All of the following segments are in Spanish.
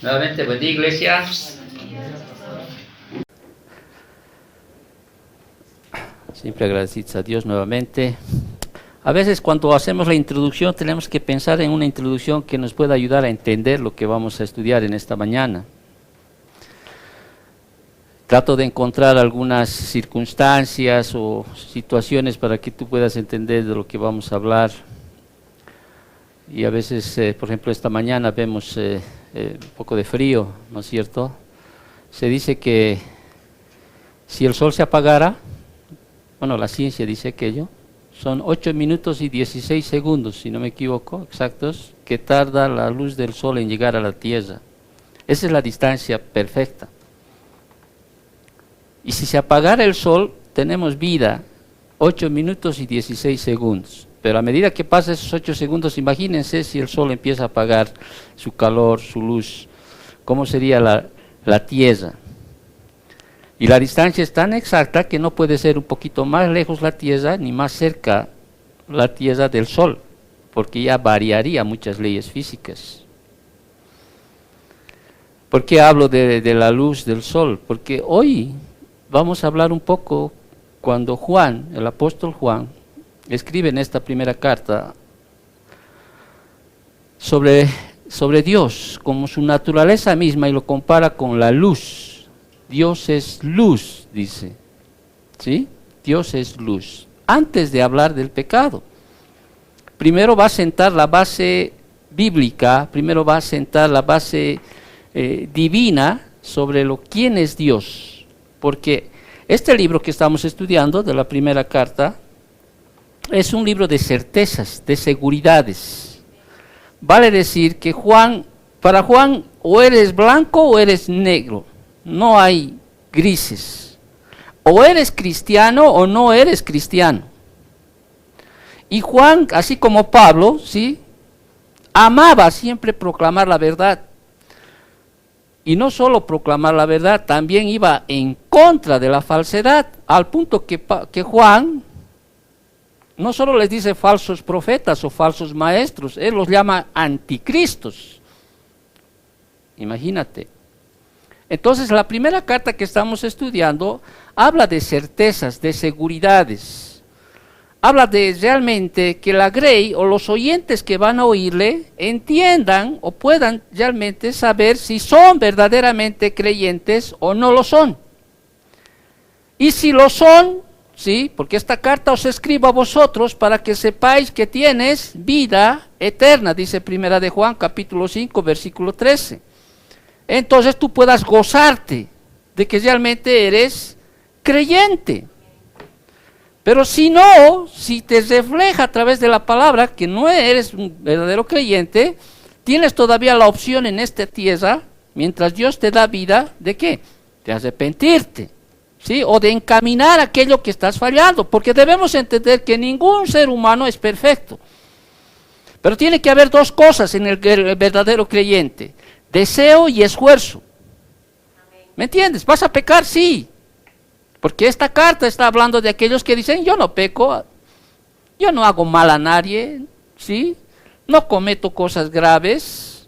Nuevamente, buen día, iglesia. Siempre agradecidos a Dios nuevamente. A veces cuando hacemos la introducción tenemos que pensar en una introducción que nos pueda ayudar a entender lo que vamos a estudiar en esta mañana. Trato de encontrar algunas circunstancias o situaciones para que tú puedas entender de lo que vamos a hablar. Y a veces, por ejemplo, esta mañana vemos un poco de frío, ¿no es cierto? Se dice que si el sol se apagara, bueno, la ciencia dice aquello, son 8 minutos y 16 segundos, si no me equivoco, exactos, que tarda la luz del sol en llegar a la Tierra. Esa es la distancia perfecta. Y si se apagara el sol, tenemos vida, 8 minutos y 16 segundos. Pero a medida que pasa esos 8 segundos, imagínense si el sol empieza a apagar su calor, su luz, ¿cómo sería la Tierra? Y la distancia es tan exacta que no puede ser un poquito más lejos la Tierra ni más cerca la Tierra del Sol, porque ya variaría muchas leyes físicas. ¿Por qué hablo de la luz del Sol? Porque hoy vamos a hablar un poco cuando Juan, el apóstol Juan, escribe en esta primera carta sobre Dios, como su naturaleza misma, y lo compara con la luz. Dios es luz, dice, ¿sí? Dios es luz. Antes de hablar del pecado, primero va a sentar la base bíblica, primero va a sentar la base divina sobre quién es Dios. Porque este libro que estamos estudiando, de la primera carta, es un libro de certezas, de seguridades. Vale decir que para Juan, o eres blanco o eres negro. No hay grises. O eres cristiano o no eres cristiano. Y Juan, así como Pablo, ¿sí?, amaba siempre proclamar la verdad. Y no solo proclamar la verdad, también iba en contra de la falsedad, al punto que Juan no solo les dice falsos profetas o falsos maestros, él los llama anticristos. Imagínate. Entonces, la primera carta que estamos estudiando habla de certezas, de seguridades. Habla de realmente que la grey o los oyentes que van a oírle entiendan o puedan realmente saber si son verdaderamente creyentes o no lo son. Y si lo son, sí, porque esta carta os escribo a vosotros para que sepáis que tienes vida eterna, dice Primera de Juan, capítulo 5, versículo 13. Entonces tú puedas gozarte de que realmente eres creyente. Pero si no, si te refleja a través de la palabra que no eres un verdadero creyente, tienes todavía la opción en esta tierra, mientras Dios te da vida, ¿de qué? De arrepentirte, ¿sí? O de encaminar aquello que estás fallando, porque debemos entender que ningún ser humano es perfecto. Pero tiene que haber dos cosas en el verdadero creyente: deseo y esfuerzo. ¿Me entiendes? ¿Vas a pecar? Sí. Porque esta carta está hablando de aquellos que dicen: yo no peco, yo no hago mal a nadie, ¿sí? No cometo cosas graves.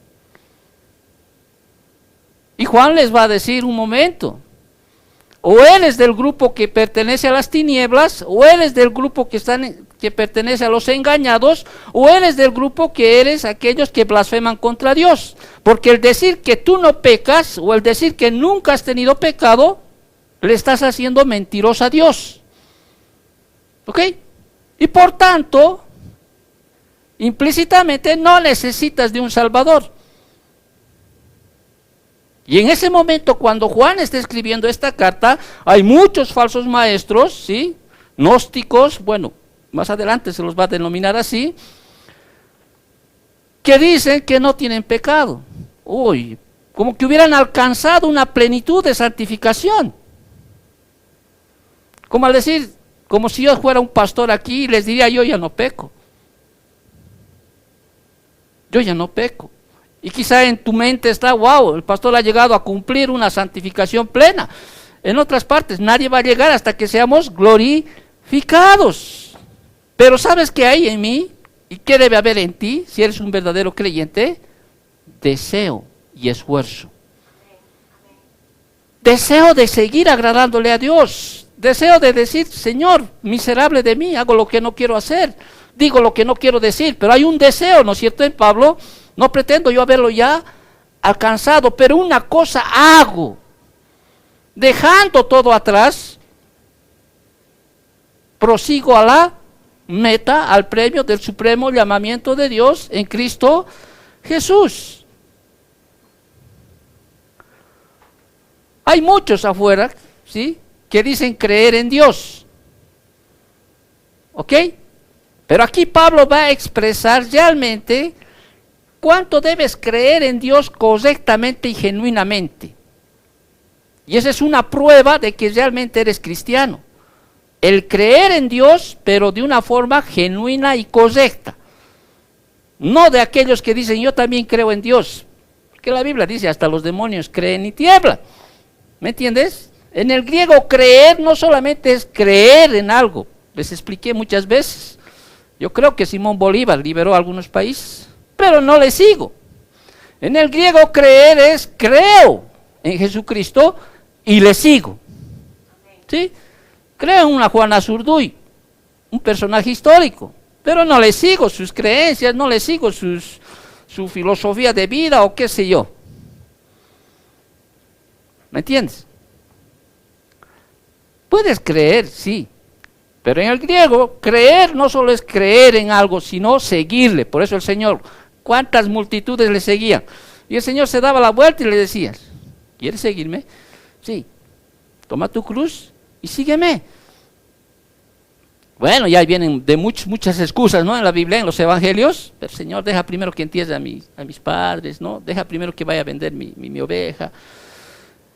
Y Juan les va a decir: un momento, o eres del grupo que pertenece a las tinieblas, o eres del grupo que pertenece a los engañados, o eres del grupo que eres aquellos que blasfeman contra Dios. Porque el decir que tú no pecas, o el decir que nunca has tenido pecado, le estás haciendo mentiroso a Dios. ¿Ok? Y por tanto, implícitamente no necesitas de un Salvador. Y en ese momento, cuando Juan está escribiendo esta carta, hay muchos falsos maestros, ¿sí?, gnósticos, bueno, más adelante se los va a denominar así, que dicen que no tienen pecado. Uy, como que hubieran alcanzado una plenitud de santificación. Como al decir, como si yo fuera un pastor aquí y les diría: yo ya no peco. Yo ya no peco. Y quizá en tu mente está: wow, el pastor ha llegado a cumplir una santificación plena. En otras partes, nadie va a llegar hasta que seamos glorificados. Pero ¿sabes qué hay en mí? ¿Y qué debe haber en ti si eres un verdadero creyente? Deseo y esfuerzo. Deseo de seguir agradándole a Dios. Deseo de decir, Señor, miserable de mí, hago lo que no quiero hacer, digo lo que no quiero decir, pero hay un deseo, ¿no es cierto? En Pablo, no pretendo yo haberlo ya alcanzado, pero una cosa hago, dejando todo atrás, prosigo a la meta, al premio del supremo llamamiento de Dios en Cristo Jesús. Hay muchos afuera, ¿sí?, que dicen creer en Dios, ¿ok? Pero aquí Pablo va a expresar realmente cuánto debes creer en Dios correctamente y genuinamente. Y esa es una prueba de que realmente eres cristiano. El creer en Dios, pero de una forma genuina y correcta. No de aquellos que dicen, yo también creo en Dios. Porque la Biblia dice, hasta los demonios creen y tiemblan. ¿Me entiendes? En el griego creer no solamente es creer en algo. Les expliqué muchas veces. Yo creo que Simón Bolívar liberó a algunos países, pero no le sigo. En el griego creer es creo en Jesucristo y le sigo. ¿Sí? Creo en una Juana Zurduy, un personaje histórico, pero no le sigo sus creencias, no le sigo su filosofía de vida o qué sé yo. ¿Me entiendes? Puedes creer, sí, pero en el griego creer no solo es creer en algo, sino seguirle. Por eso el Señor, ¿cuántas multitudes le seguían? Y el Señor se daba la vuelta y le decía, ¿quieres seguirme? Sí, toma tu cruz y sígueme. Bueno, ya vienen de muchas excusas, ¿no? En la Biblia, en los evangelios, pero Señor, deja primero que entierre a mis padres, ¿no? Deja primero que vaya a vender mi oveja.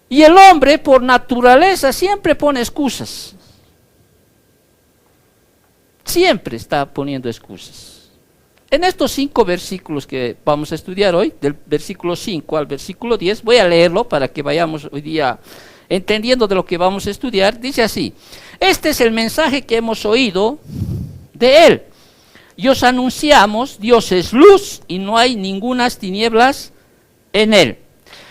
Y el hombre, por naturaleza, siempre pone excusas. Siempre está poniendo excusas. En estos 5 versículos que vamos a estudiar hoy, del versículo 5 al versículo 10, voy a leerlo para que vayamos hoy día entendiendo de lo que vamos a estudiar. Dice así: este es el mensaje que hemos oído de Él. Y os anunciamos, Dios es luz y no hay ningunas tinieblas en Él.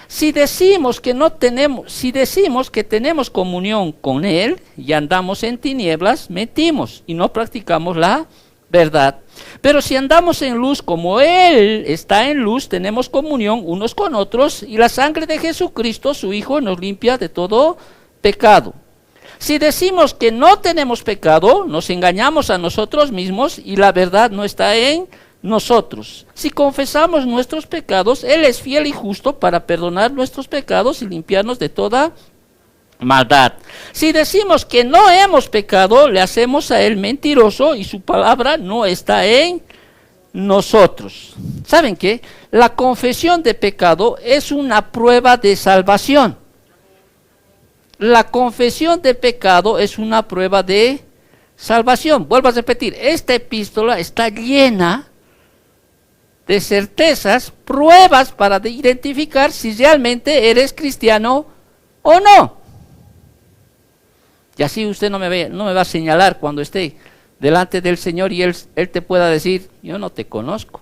Si decimos que tenemos comunión con Él y andamos en tinieblas, mentimos y no practicamos la verdad. Pero si andamos en luz como Él está en luz, tenemos comunión unos con otros y la sangre de Jesucristo, su Hijo, nos limpia de todo pecado. Si decimos que no tenemos pecado, nos engañamos a nosotros mismos y la verdad no está en nosotros. Si confesamos nuestros pecados, Él es fiel y justo para perdonar nuestros pecados y limpiarnos de toda maldad. Si decimos que no hemos pecado, le hacemos a Él mentiroso y su palabra no está en nosotros. ¿Saben qué? La confesión de pecado es una prueba de salvación. La confesión de pecado es una prueba de salvación. Vuelvo a repetir, esta epístola está llena de certezas, pruebas para identificar si realmente eres cristiano o no. Y así usted no me va a señalar cuando esté delante del Señor y Él te pueda decir, yo no te conozco.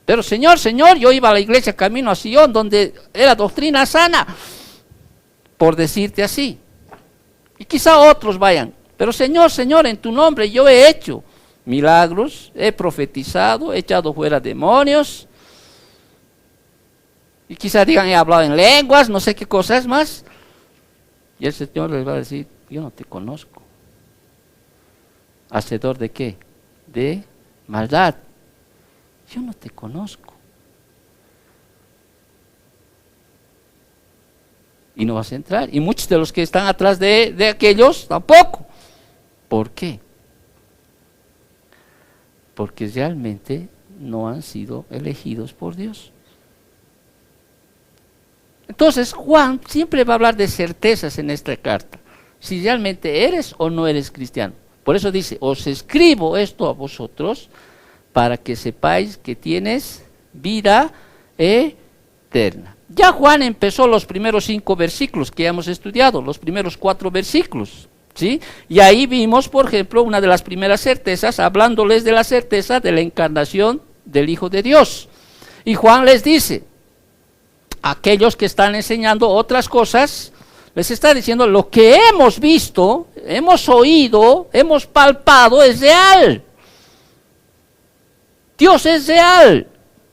Pero Señor, yo iba a la iglesia camino a Sion, donde era doctrina sana, por decirte así. Y quizá otros vayan, pero Señor, en tu nombre yo he hecho milagros, he profetizado, he echado fuera demonios, y quizá digan, he hablado en lenguas, no sé qué cosas más, y el Señor les va a decir, yo no te conozco. ¿Hacedor de qué? De maldad. Yo no te conozco. Y no vas a entrar, y muchos de los que están atrás de aquellos tampoco. ¿Por qué? Porque realmente no han sido elegidos por Dios. Entonces Juan siempre va a hablar de certezas en esta carta, si realmente eres o no eres cristiano. Por eso dice, os escribo esto a vosotros para que sepáis que tienes vida eterna. Ya Juan empezó los primeros 5 versículos que ya hemos estudiado, los primeros 4 versículos. ¿Sí? Y ahí vimos, por ejemplo, una de las primeras certezas, hablándoles de la certeza de la encarnación del Hijo de Dios. Y Juan les dice, aquellos que están enseñando otras cosas, les está diciendo lo que hemos visto, hemos oído, hemos palpado es real. Dios es real.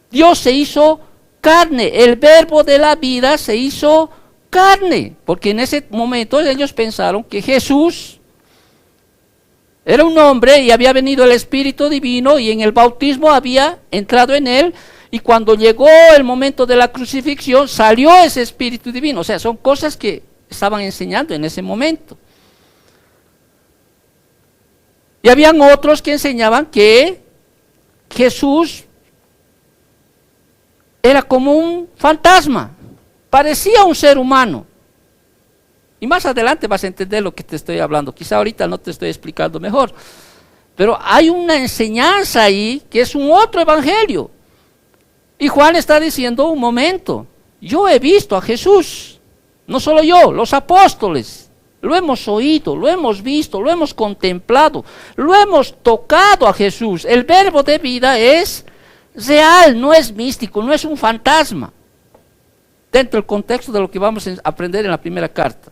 Dios se hizo carne, el verbo de la vida se hizo carne, porque en ese momento ellos pensaron que Jesús era un hombre y había venido el Espíritu Divino y en el bautismo había entrado en él, y cuando llegó el momento de la crucifixión salió ese Espíritu Divino. O sea, son cosas que estaban enseñando en ese momento. Y habían otros que enseñaban que Jesús era como un fantasma, parecía un ser humano. Y más adelante vas a entender lo que te estoy hablando. Quizá ahorita no te estoy explicando mejor. Pero hay una enseñanza ahí que es un otro evangelio. Y Juan está diciendo, un momento, yo he visto a Jesús. No solo yo, los apóstoles. Lo hemos oído, lo hemos visto, lo hemos contemplado, lo hemos tocado a Jesús. El verbo de vida es real, no es místico, no es un fantasma. Dentro del contexto de lo que vamos a aprender en la primera carta.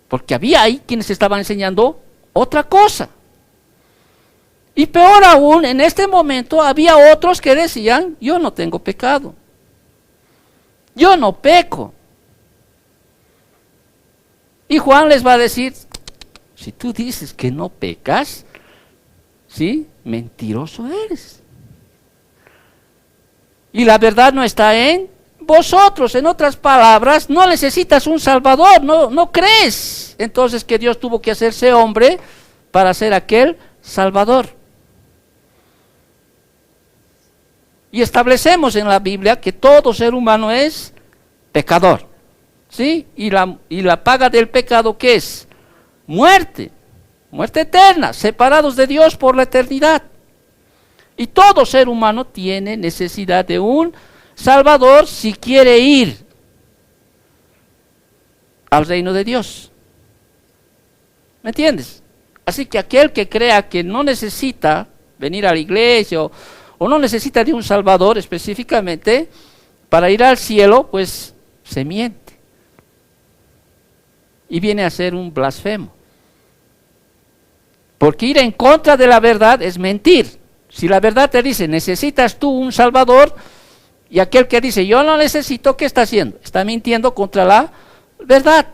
Porque había ahí quienes estaban enseñando otra cosa. Y peor aún, en este momento había otros que decían, yo no tengo pecado. Yo no peco. Y Juan les va a decir, si tú dices que no pecas, ¿sí? Mentiroso eres. Y la verdad no está en vosotros. En otras palabras, no necesitas un salvador, no crees. Entonces que Dios tuvo que hacerse hombre para ser aquel salvador. Y establecemos en la Biblia que todo ser humano es pecador. ¿Sí? Y la paga del pecado, ¿qué es? Muerte, muerte eterna, separados de Dios por la eternidad. Y todo ser humano tiene necesidad de un Salvador si quiere ir al reino de Dios. ¿Me entiendes? Así que aquel que crea que no necesita venir a la iglesia o no necesita de un Salvador específicamente para ir al cielo, pues se miente. Y viene a ser un blasfemo. Porque ir en contra de la verdad es mentir. Si la verdad te dice, necesitas tú un Salvador, y aquel que dice, yo no necesito, ¿qué está haciendo? Está mintiendo contra la verdad.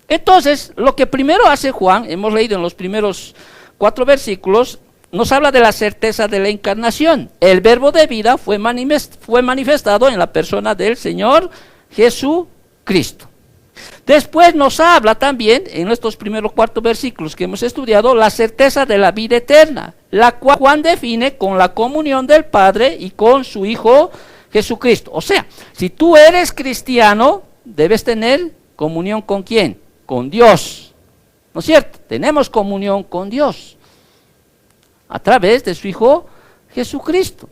Entonces, lo que primero hace Juan, hemos leído en los primeros 4 versículos, nos habla de la certeza de la encarnación. El verbo de vida fue manifestado en la persona del Señor Jesucristo. Después nos habla también, en estos primeros 4 versículos que hemos estudiado, la certeza de la vida eterna, la cual Juan define con la comunión del Padre y con su Hijo Jesucristo. O sea, si tú eres cristiano, debes tener comunión ¿con quién? Con Dios. ¿No es cierto? Tenemos comunión con Dios a través de su Hijo Jesucristo.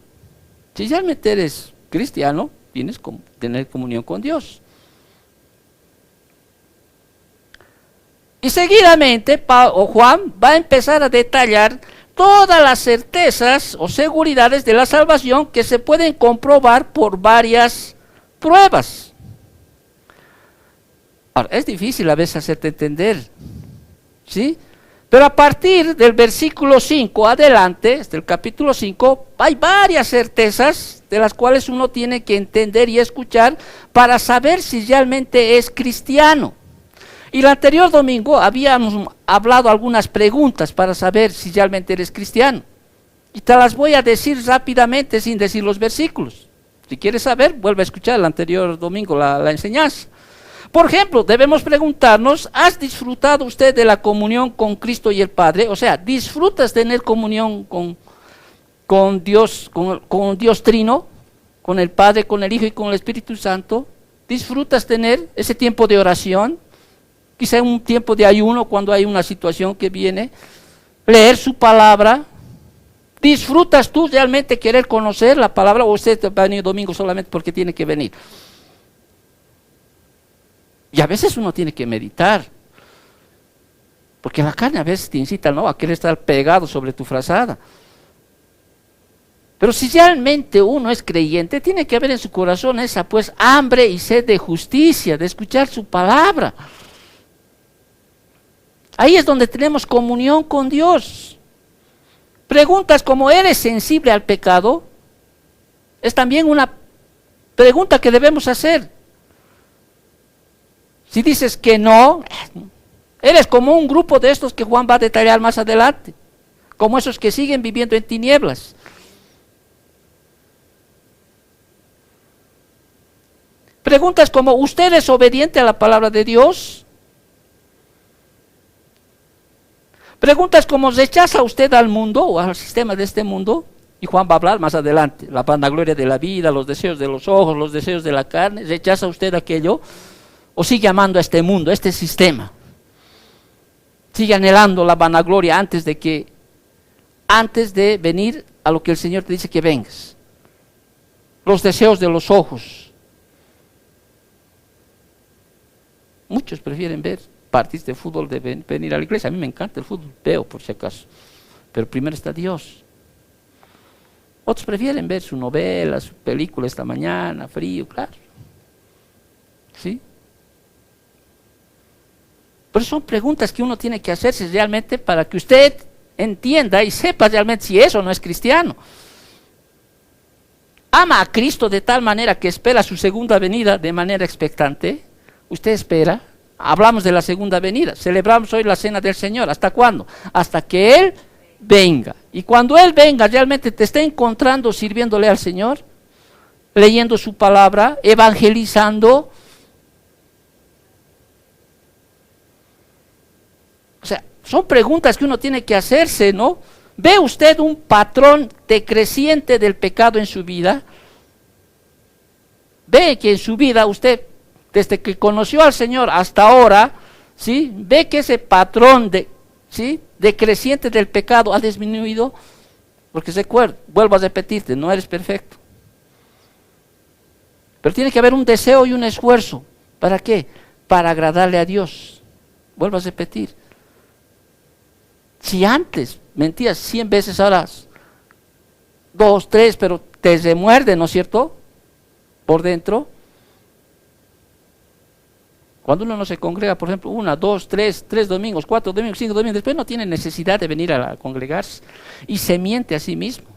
Si realmente eres cristiano, tienes que tener comunión con Dios. Y seguidamente Juan va a empezar a detallar todas las certezas o seguridades de la salvación que se pueden comprobar por varias pruebas. Ahora, es difícil a veces hacerte entender, ¿sí? Pero a partir del versículo 5 adelante, hasta el capítulo 5, hay varias certezas de las cuales uno tiene que entender y escuchar para saber si realmente es cristiano. Y el anterior domingo habíamos hablado algunas preguntas para saber si realmente eres cristiano. Y te las voy a decir rápidamente sin decir los versículos. Si quieres saber, vuelve a escuchar el anterior domingo la enseñanza. Por ejemplo, debemos preguntarnos, ¿has disfrutado usted de la comunión con Cristo y el Padre? O sea, ¿disfrutas tener comunión con Dios, con Dios Trino, con el Padre, con el Hijo y con el Espíritu Santo? ¿Disfrutas tener ese tiempo de oración? Quizá un tiempo de ayuno cuando hay una situación que viene, leer su palabra. ¿Disfrutas tú realmente querer conocer la palabra o usted va a venir domingo solamente porque tiene que venir? Y a veces uno tiene que meditar, porque la carne a veces te incita, ¿no?, a querer estar pegado sobre tu frazada. Pero si realmente uno es creyente, tiene que haber en su corazón esa pues hambre y sed de justicia, de escuchar su palabra. Ahí es donde tenemos comunión con Dios. Preguntas como ¿eres sensible al pecado? Es también una pregunta que debemos hacer. Si dices que no, eres como un grupo de estos que Juan va a detallar más adelante, como esos que siguen viviendo en tinieblas. Preguntas como ¿usted es obediente a la palabra de Dios? Preguntas como ¿rechaza usted al mundo o al sistema de este mundo? Y Juan va a hablar más adelante, la vanagloria de la vida, los deseos de los ojos, los deseos de la carne. ¿Rechaza usted aquello? ¿O sigue amando a este mundo, a este sistema? Sigue anhelando la vanagloria antes de venir a lo que el Señor te dice que vengas. Los deseos de los ojos. Muchos prefieren ver partidos de fútbol de venir a la iglesia. A mí me encanta el fútbol, veo por si acaso. Pero primero está Dios. Otros prefieren ver su novela, su película esta mañana, frío, claro. ¿Sí? Pero son preguntas que uno tiene que hacerse realmente para que usted entienda y sepa realmente si eso no es cristiano. ¿Ama a Cristo de tal manera que espera su segunda venida de manera expectante? ¿Usted espera? Hablamos de la segunda venida, celebramos hoy la cena del Señor. ¿Hasta cuándo? Hasta que Él venga. Y cuando Él venga, realmente te está encontrando sirviéndole al Señor, leyendo su palabra, evangelizando. O sea, son preguntas que uno tiene que hacerse, ¿no? ¿Ve usted un patrón decreciente del pecado en su vida? ¿Ve que en su vida usted, desde que conoció al Señor hasta ahora, ¿sí? ¿Ve que ese patrón decreciente del pecado ha disminuido? Porque recuerda, vuelvo a repetirte, no eres perfecto. Pero tiene que haber un deseo y un esfuerzo. ¿Para qué? Para agradarle a Dios. Vuelvo a repetir. Si antes mentías 100 veces, ahora 2, 3, pero te remuerde, ¿no es cierto? Por dentro. Cuando uno no se congrega, por ejemplo, 1, 2, 3 domingos, 4 domingos, 5 domingos, después no tiene necesidad de venir a congregarse y se miente a sí mismo.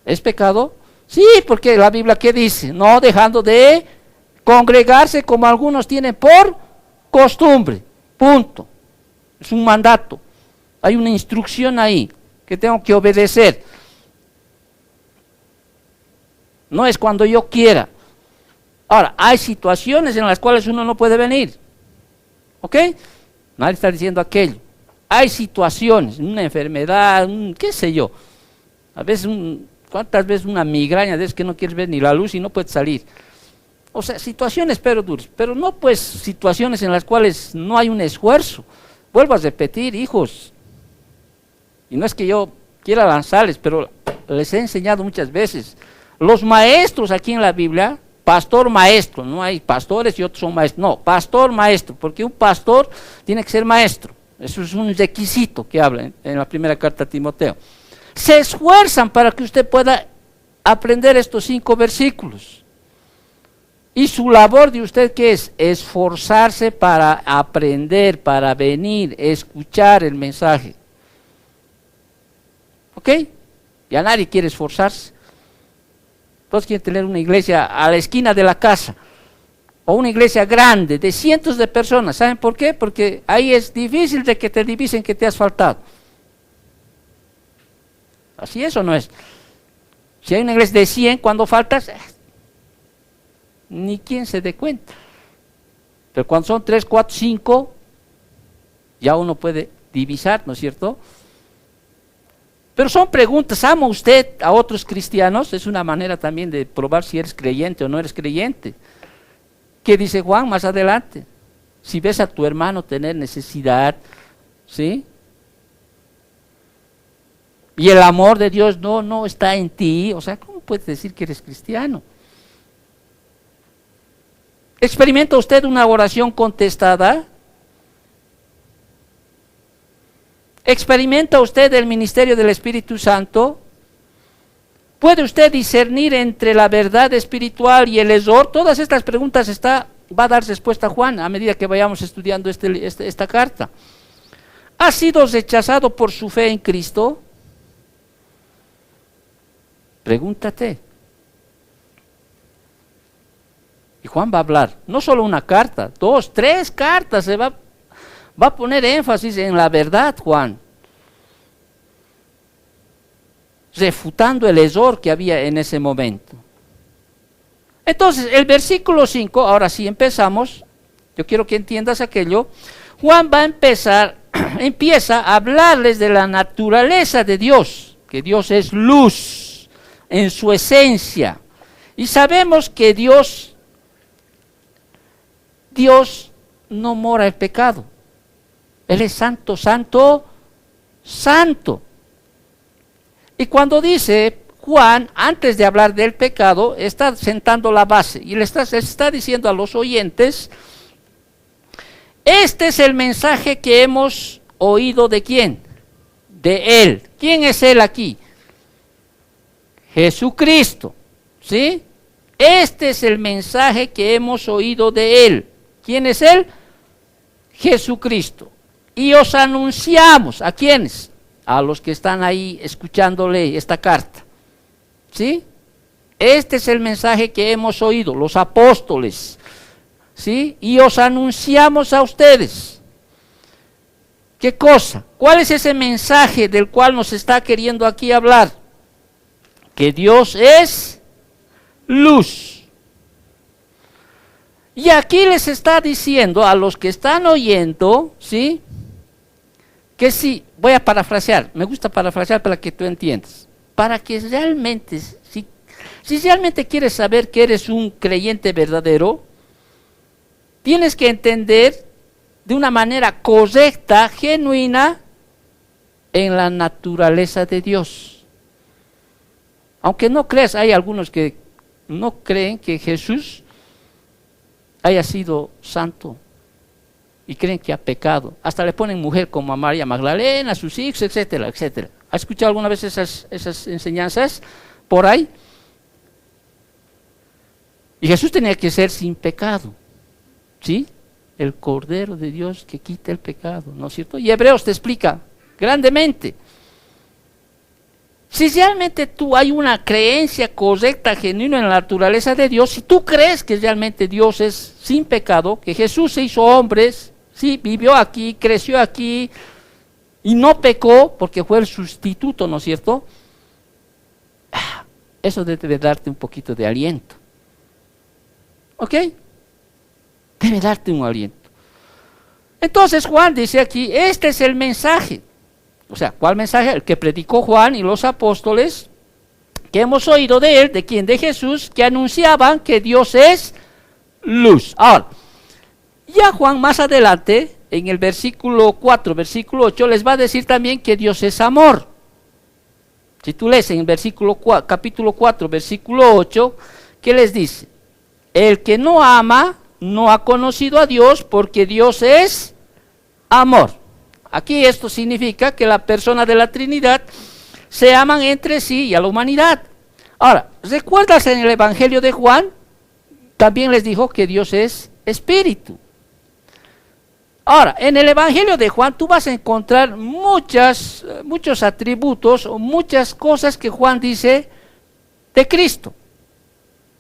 ¿Es pecado? Sí, porque la Biblia ¿qué dice? No dejando de congregarse como algunos tienen por costumbre. Punto. Es un mandato. Hay una instrucción ahí que tengo que obedecer. No es cuando yo quiera. Ahora, hay situaciones en las cuales uno no puede venir. ¿Ok? Nadie está diciendo aquello. Hay situaciones, una enfermedad, qué sé yo. A veces, ¿cuántas veces una migraña de es que no quieres ver ni la luz y no puedes salir? O sea, situaciones pero duras, pero no pues situaciones en las cuales no hay un esfuerzo. Vuelvo a repetir, hijos, y no es que yo quiera lanzarles, pero les he enseñado muchas veces, los maestros aquí en la Biblia, pastor maestro, no hay pastores y otros son maestros, no, pastor maestro, porque un pastor tiene que ser maestro, eso es un requisito que habla en la primera carta a Timoteo. Se esfuerzan para que usted pueda aprender estos 5 versículos. Y su labor de usted, ¿qué es? Esforzarse para aprender, para venir, escuchar el mensaje. ¿Ok? Ya nadie quiere esforzarse. Todos quieren tener una iglesia a la esquina de la casa. O una iglesia grande, de cientos de personas. ¿Saben por qué? Porque ahí es difícil de que te divisen que te has faltado. ¿Así es o no es? Si hay una iglesia de 100, cuando faltas, ni quien se dé cuenta. Pero cuando son 3, 4, 5, ya uno puede divisar, ¿no es cierto? Pero son preguntas. ¿Ama usted a otros cristianos? Es una manera también de probar si eres creyente o no eres creyente. ¿Qué dice Juan más adelante? Si ves a tu hermano tener necesidad, ¿sí? Y el amor de Dios no está en ti, o sea, ¿cómo puedes decir que eres cristiano? ¿Experimenta usted una oración contestada? ¿Experimenta usted el ministerio del Espíritu Santo? ¿Puede usted discernir entre la verdad espiritual y el error? Todas estas preguntas va a dar respuesta Juan a medida que vayamos estudiando esta carta. ¿Ha sido rechazado por su fe en Cristo? Pregúntate. Y Juan va a hablar, no solo una carta, 2, 3 cartas, va a poner énfasis en la verdad, Juan, refutando el error que había en ese momento. Entonces, el versículo 5, ahora sí empezamos, yo quiero que entiendas aquello. Juan va a empieza a hablarles de la naturaleza de Dios, que Dios es luz en su esencia, y sabemos que Dios no mora el pecado. Él es santo, santo, santo. Y cuando dice Juan, antes de hablar del pecado, está sentando la base y le está diciendo a los oyentes, este es el mensaje que hemos oído ¿de quién? De Él. ¿Quién es Él aquí? Jesucristo, ¿sí? Este es el mensaje que hemos oído de Él. ¿Quién es Él? Jesucristo. Y os anunciamos, ¿a quiénes? A los que están ahí escuchándole esta carta. ¿Sí? Este es el mensaje que hemos oído, los apóstoles. ¿Sí? Y os anunciamos a ustedes. ¿Qué cosa? ¿Cuál es ese mensaje del cual nos está queriendo aquí hablar? Que Dios es luz. Y aquí les está diciendo a los que están oyendo, ¿sí? Que sí, voy a parafrasear, me gusta parafrasear para que tú entiendas. Para que realmente, si realmente quieres saber que eres un creyente verdadero, tienes que entender de una manera correcta, genuina, en la naturaleza de Dios. Aunque no creas, hay algunos que no creen que Jesús haya sido santo y creen que ha pecado. Hasta le ponen mujer como a María Magdalena, a sus hijos, etcétera, etcétera. ¿Has escuchado alguna vez esas enseñanzas por ahí? Y Jesús tenía que ser sin pecado, ¿sí? El Cordero de Dios que quita el pecado, ¿no es cierto? Y Hebreos te explica grandemente. Si realmente hay una creencia correcta, genuina en la naturaleza de Dios, si tú crees que realmente Dios es sin pecado, que Jesús se hizo hombre, sí, vivió aquí, creció aquí y no pecó porque fue el sustituto, ¿no es cierto? Eso debe darte un poquito de aliento. ¿Ok? Debe darte un aliento. Entonces Juan dice aquí, este es el mensaje. O sea, ¿cuál mensaje? El que predicó Juan y los apóstoles, que hemos oído de él, ¿de quién? De Jesús, que anunciaban que Dios es luz. Ahora, ya Juan más adelante, en el versículo 4, versículo 8, les va a decir también que Dios es amor. Si tú lees en el capítulo 4, versículo 8, ¿qué les dice? El que no ama, no ha conocido a Dios, porque Dios es amor. Aquí esto significa que la persona de la Trinidad se aman entre sí y a la humanidad. Ahora, ¿recuerdas en el Evangelio de Juan? También les dijo que Dios es espíritu. Ahora, en el Evangelio de Juan tú vas a encontrar muchos atributos o muchas cosas que Juan dice de Cristo.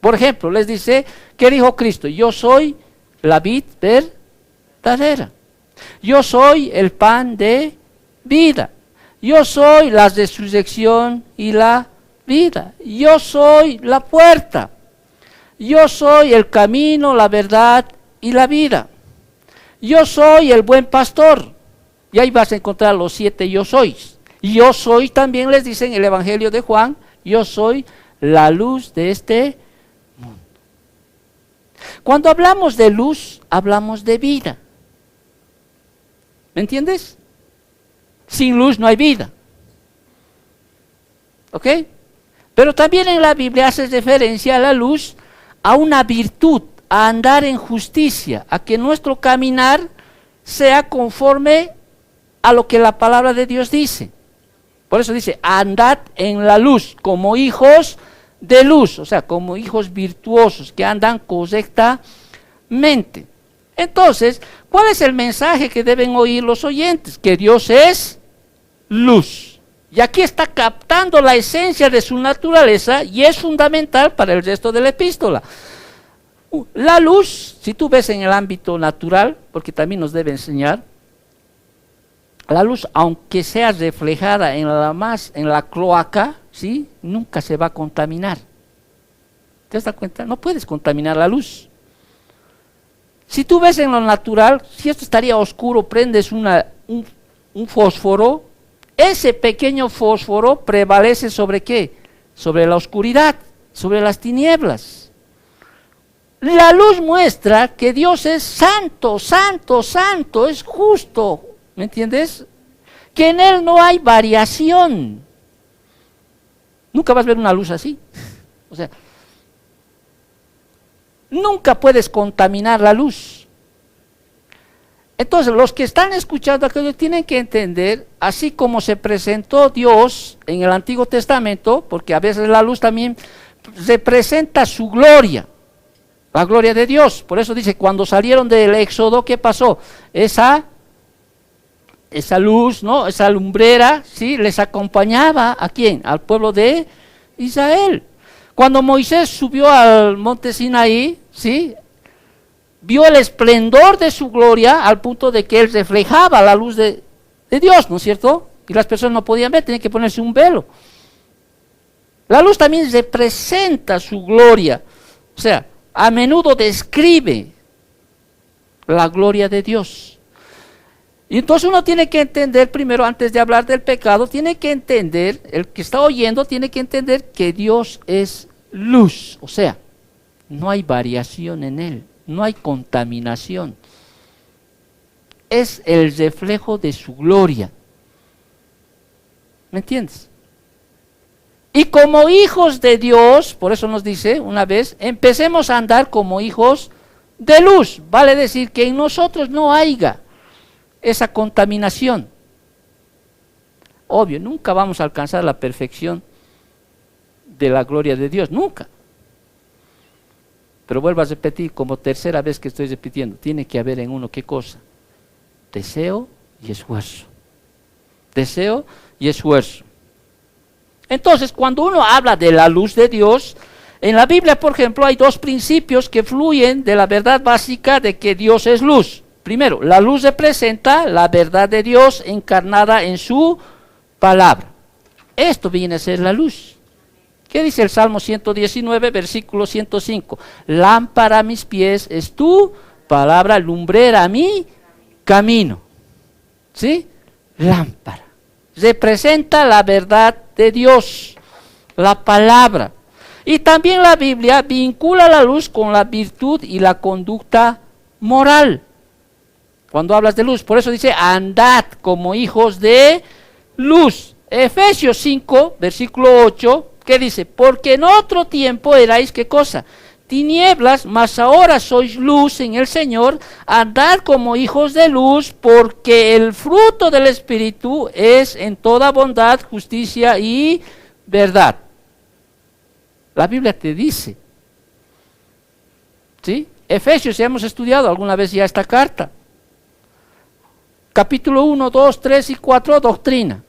Por ejemplo, les dice, ¿qué dijo Cristo? Yo soy la vid verdadera. Yo soy el pan de vida. Yo soy la resurrección y la vida. Yo soy la puerta. Yo soy el camino, la verdad y la vida. Yo soy el buen pastor. Y ahí vas a encontrar los 7 yo sois. Y yo soy, también les dice en el Evangelio de Juan, yo soy la luz de este mundo. Cuando hablamos de luz, hablamos de vida. ¿Me entiendes? Sin luz no hay vida. ¿Ok? Pero también en la Biblia hace referencia a la luz, a una virtud, a andar en justicia, a que nuestro caminar sea conforme a lo que la palabra de Dios dice. Por eso dice, andad en la luz como hijos de luz, o sea, como hijos virtuosos que andan correctamente. Entonces, ¿cuál es el mensaje que deben oír los oyentes? Que Dios es luz. Y aquí está captando la esencia de su naturaleza y es fundamental para el resto de la epístola. La luz, si tú ves en el ámbito natural, porque también nos debe enseñar, la luz, aunque sea reflejada en la cloaca, ¿sí?, nunca se va a contaminar. ¿Te das cuenta? No puedes contaminar la luz. Si tú ves en lo natural, si esto estaría oscuro, prendes un fósforo, ese pequeño fósforo prevalece ¿sobre qué? Sobre la oscuridad, sobre las tinieblas. La luz muestra que Dios es santo, santo, santo, es justo, ¿me entiendes? Que en Él no hay variación. Nunca vas a ver una luz así. O sea, nunca puedes contaminar la luz. Entonces, los que están escuchando aquello tienen que entender, así como se presentó Dios en el Antiguo Testamento, porque a veces la luz también representa su gloria, la gloria de Dios. Por eso dice, cuando salieron del Éxodo, ¿qué pasó? Esa luz, ¿no?, esa lumbrera, ¿sí?, les acompañaba, ¿a quién? Al pueblo de Israel. Cuando Moisés subió al monte Sinaí, ¿sí?, vio el esplendor de su gloria al punto de que él reflejaba la luz de Dios, ¿no es cierto? Y las personas no podían ver, tenían que ponerse un velo. La luz también representa su gloria, o sea, a menudo describe la gloria de Dios. Y entonces uno tiene que entender primero, antes de hablar del pecado, tiene que entender, el que está oyendo tiene que entender que Dios es luz, o sea, no hay variación en Él. No hay contaminación. Es el reflejo de su gloria. ¿Me entiendes? Y como hijos de Dios, por eso nos dice una vez, empecemos a andar como hijos de luz. Vale decir que en nosotros no haya esa contaminación. Obvio, nunca vamos a alcanzar la perfección de la gloria de Dios, nunca. Pero vuelvo a repetir, como tercera vez que estoy repitiendo, tiene que haber en uno, ¿qué cosa? Deseo y esfuerzo. Deseo y esfuerzo. Entonces, cuando uno habla de la luz de Dios, en la Biblia, por ejemplo, hay dos principios que fluyen de la verdad básica de que Dios es luz. Primero, la luz representa la verdad de Dios encarnada en su palabra. Esto viene a ser la luz. ¿Qué dice el Salmo 119, versículo 105? Lámpara a mis pies es tu palabra, lumbrera a mi camino. ¿Sí? Lámpara. Representa la verdad de Dios, la palabra. Y también la Biblia vincula la luz con la virtud y la conducta moral. Cuando hablas de luz, por eso dice, andad como hijos de luz. Efesios 5, versículo 8, ¿qué dice? Porque en otro tiempo erais, ¿qué cosa? Tinieblas, mas ahora sois luz en el Señor, andad como hijos de luz, porque el fruto del Espíritu es en toda bondad, justicia y verdad. La Biblia te dice, ¿sí? Efesios, ya hemos estudiado alguna vez ya esta carta. Capítulo 1, 2, 3 y 4, doctrina.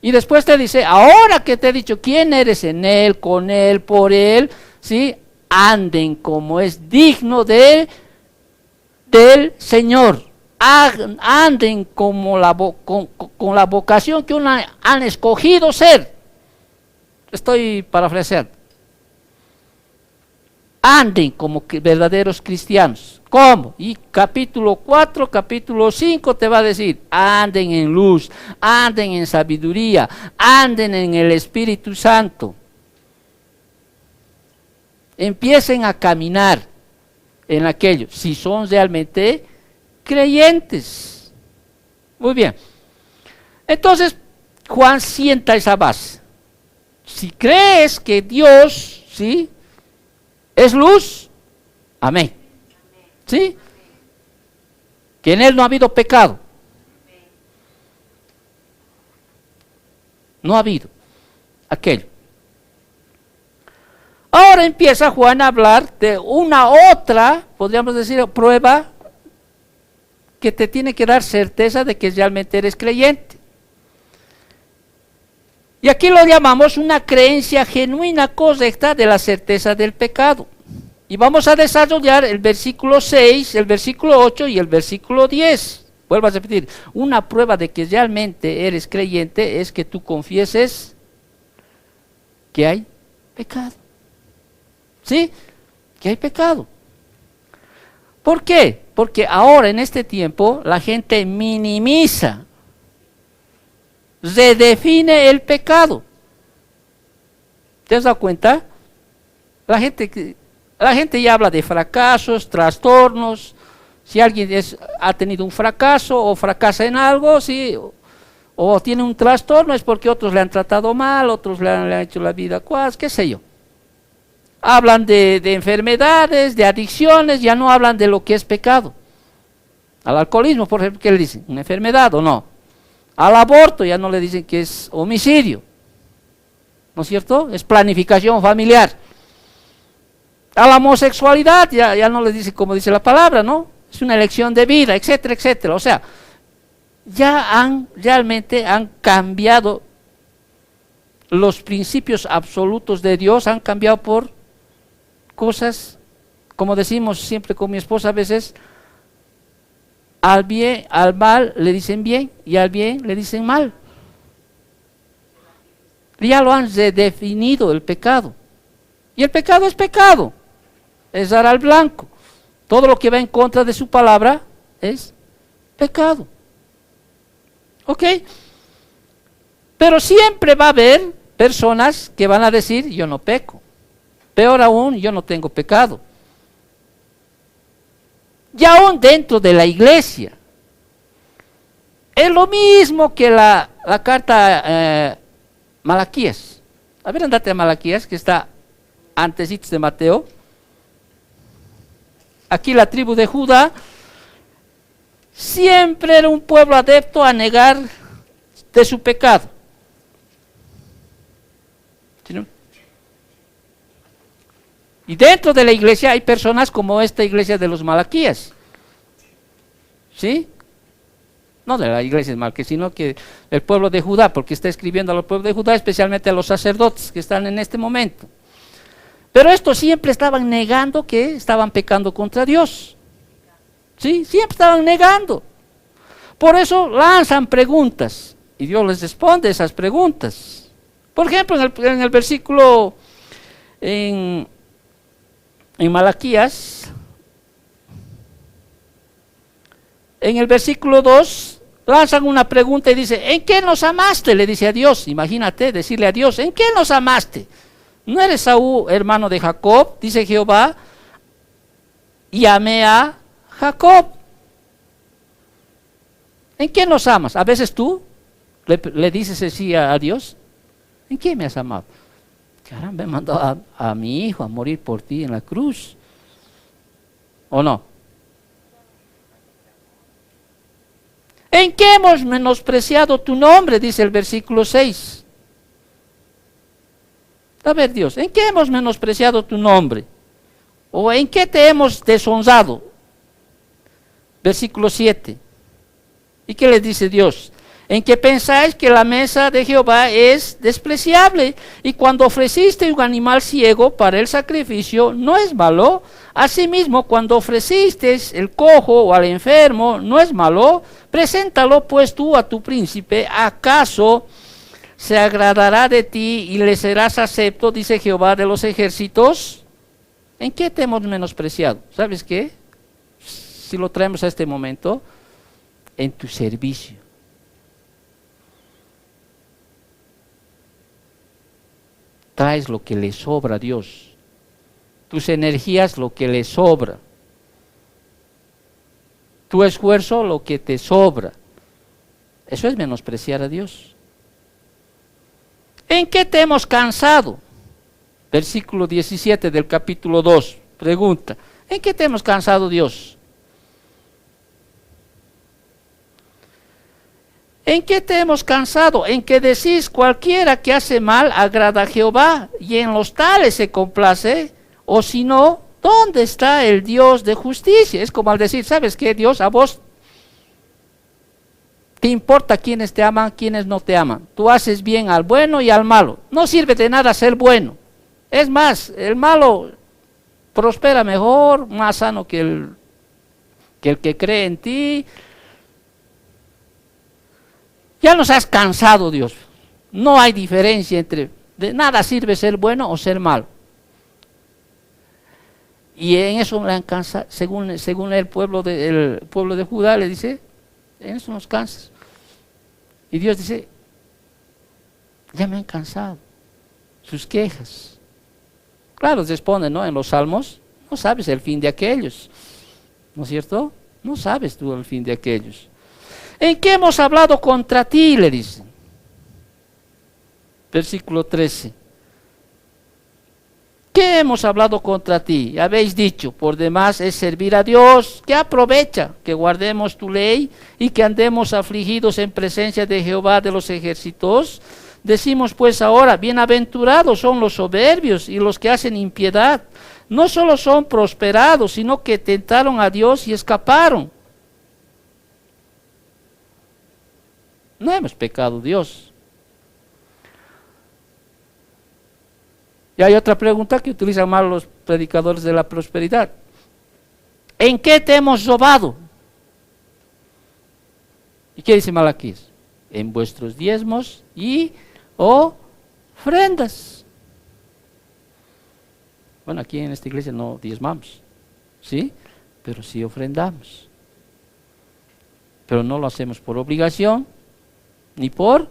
Y después te dice, ahora que te he dicho quién eres en Él, con Él, por Él, ¿sí? Anden como es digno del Señor. Anden como con la vocación que han escogido ser. Estoy parafraseando. Anden como verdaderos cristianos. ¿Cómo? Y capítulo 4, capítulo 5 te va a decir, anden en luz, anden en sabiduría, anden en el Espíritu Santo. Empiecen a caminar en aquello, si son realmente creyentes. Muy bien. Entonces, Juan sienta esa base. Si crees que Dios, ¿sí?, es luz, amén. ¿Sí? Que en Él no ha habido pecado. No ha habido aquello. Ahora empieza Juan a hablar de una otra, podríamos decir, prueba que te tiene que dar certeza de que realmente eres creyente. Y aquí lo llamamos una creencia genuina, correcta de la certeza del pecado. Y vamos a desarrollar el versículo 6, el versículo 8 y el versículo 10. Vuelvo a repetir, una prueba de que realmente eres creyente es que tú confieses que hay pecado. ¿Sí? Que hay pecado. ¿Por qué? Porque ahora en este tiempo la gente minimiza, redefine el pecado. ¿Te has dado cuenta? La gente ya habla de fracasos, trastornos. Si alguien ha tenido un fracaso o fracasa en algo, ¿sí? O tiene un trastorno, es porque otros le han tratado mal, otros le han hecho la vida qué sé yo. Hablan de enfermedades, de adicciones, ya no hablan de lo que es pecado. Al alcoholismo, por ejemplo, ¿qué le dicen? ¿Una enfermedad o no? Al aborto ya no le dicen que es homicidio, ¿no es cierto? Es planificación familiar. A la homosexualidad ya no le dicen como dice la palabra, ¿no? Es una elección de vida, etcétera, etcétera. O sea, realmente han cambiado los principios absolutos de Dios, han cambiado por cosas, como decimos siempre con mi esposa a veces, al mal le dicen bien y al bien le dicen mal. Ya lo han redefinido el pecado. Y el pecado es pecado, es dar al blanco. Todo lo que va en contra de su palabra es pecado. ¿Ok? Pero siempre va a haber personas que van a decir, yo no peco. Peor aún, yo no tengo pecado. Y aún dentro de la iglesia. Es lo mismo que la carta Malaquías. A ver, andate a Malaquías, que está antesitos de Mateo. Aquí la tribu de Judá siempre era un pueblo adepto a negar de su pecado. ¿Sí, no? Y dentro de la iglesia hay personas como esta iglesia de los Malaquías. ¿Sí? No de la iglesia de Malaquías, sino que el pueblo de Judá, porque está escribiendo a los pueblos de Judá, especialmente a los sacerdotes que están en este momento. Pero estos siempre estaban negando que estaban pecando contra Dios. ¿Sí? Siempre estaban negando. Por eso lanzan preguntas y Dios les responde esas preguntas. Por ejemplo, en el versículo en Malaquías, en el versículo 2, lanzan una pregunta y dice, ¿en qué nos amaste? Le dice a Dios, imagínate decirle a Dios, ¿en qué nos amaste? ¿No eres Saúl, hermano de Jacob? Dice Jehová, y amé a Jacob. ¿En qué nos amas? A veces tú le dices así a Dios, ¿en qué me has amado? Caramba, me mandó a mi hijo a morir por ti en la cruz. ¿O no? ¿En qué hemos menospreciado tu nombre? Dice el versículo 6. A ver, Dios, ¿en qué hemos menospreciado tu nombre? ¿O en qué te hemos deshonrado? Versículo 7. ¿Y qué les dice Dios? En que pensáis que la mesa de Jehová es despreciable, y cuando ofreciste un animal ciego para el sacrificio, ¿no es malo? Asimismo, cuando ofreciste el cojo o al enfermo, ¿no es malo? Preséntalo pues tú a tu príncipe, ¿acaso se agradará de ti y le serás acepto? Dice Jehová de los ejércitos. ¿En qué te hemos menospreciado? ¿Sabes qué? Si lo traemos a este momento, en tu servicio. Traes lo que le sobra a Dios. Tus energías, lo que le sobra. Tu esfuerzo, lo que te sobra. Eso es menospreciar a Dios. ¿En qué te hemos cansado? Versículo 17 del capítulo 2. Pregunta, ¿en qué te hemos cansado, Dios? ¿En qué te hemos cansado? En que decís, cualquiera que hace mal agrada a Jehová, y en los tales se complace, o si no, ¿dónde está el Dios de justicia? Es como al decir, ¿sabes qué, Dios? A vos te importa quiénes te aman, quiénes no te aman. Tú haces bien al bueno y al malo. No sirve de nada ser bueno. Es más, el malo prospera mejor, más sano que el que cree en ti. Ya nos has cansado, Dios. No hay diferencia entre, de nada sirve ser bueno o ser malo. Y en eso le han cansado, según el pueblo de Judá le dice, en eso nos cansas. Y Dios dice, ya me han cansado, sus quejas. Claro, responden, ¿no? En los salmos, no sabes el fin de aquellos, ¿no es cierto? No sabes tú el fin de aquellos. ¿En qué hemos hablado contra ti? Le dicen. Versículo 13. ¿Qué hemos hablado contra ti? Habéis dicho, por demás es servir a Dios. ¿Qué aprovecha? Que guardemos tu ley y que andemos afligidos en presencia de Jehová de los ejércitos. Decimos pues ahora, bienaventurados son los soberbios y los que hacen impiedad. No solo son prosperados, sino que tentaron a Dios y escaparon. No hemos pecado, Dios. Y hay otra pregunta que utilizan más los predicadores de la prosperidad. ¿En qué te hemos robado? ¿Y qué dice Malaquías? En vuestros diezmos y ofrendas. Bueno, aquí en esta iglesia no diezmamos, ¿sí? Pero sí ofrendamos. Pero no lo hacemos por obligación ni por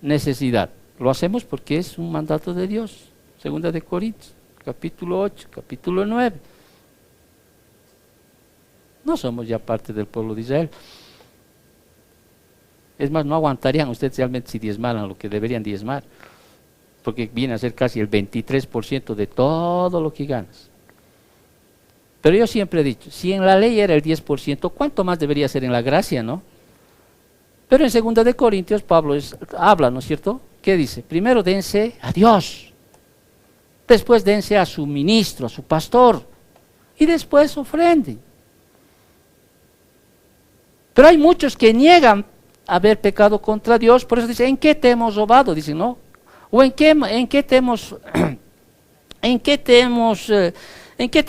necesidad. Lo hacemos porque es un mandato de Dios. Segunda de Corintios, capítulo 8, capítulo 9. No somos ya parte del pueblo de Israel. Es más, no aguantarían ustedes realmente si diezmaran lo que deberían diezmar, porque viene a ser casi el 23% de todo lo que ganas. Pero yo siempre he dicho, si en la ley era el 10%, ¿cuánto más debería ser en la gracia, no? Pero en segunda de Corintios Pablo habla, ¿no es cierto? ¿Qué dice? Primero dense a Dios. Después dense a su ministro, a su pastor, y después ofrenden. Pero hay muchos que niegan haber pecado contra Dios, por eso dicen, ¿en qué te hemos robado? Dicen, ¿no? O ¿en qué te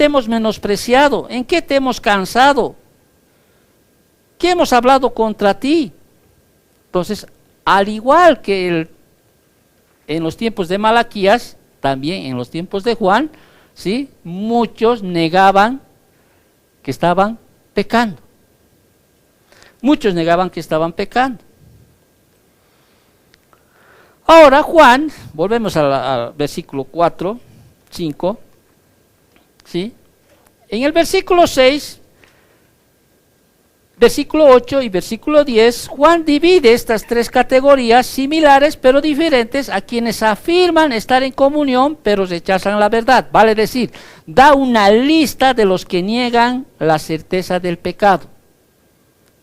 hemos menospreciado? ¿En qué te hemos cansado? ¿Qué hemos hablado contra ti? Entonces, al igual que en los tiempos de Malaquías, también en los tiempos de Juan, ¿sí? Muchos negaban que estaban pecando. Muchos negaban que estaban pecando. Ahora Juan, volvemos al versículo 4, 5, ¿sí? En el versículo 6, versículo 8 y versículo 10, Juan divide estas tres categorías similares pero diferentes a quienes afirman estar en comunión pero rechazan la verdad. Vale decir, da una lista de los que niegan la certeza del pecado.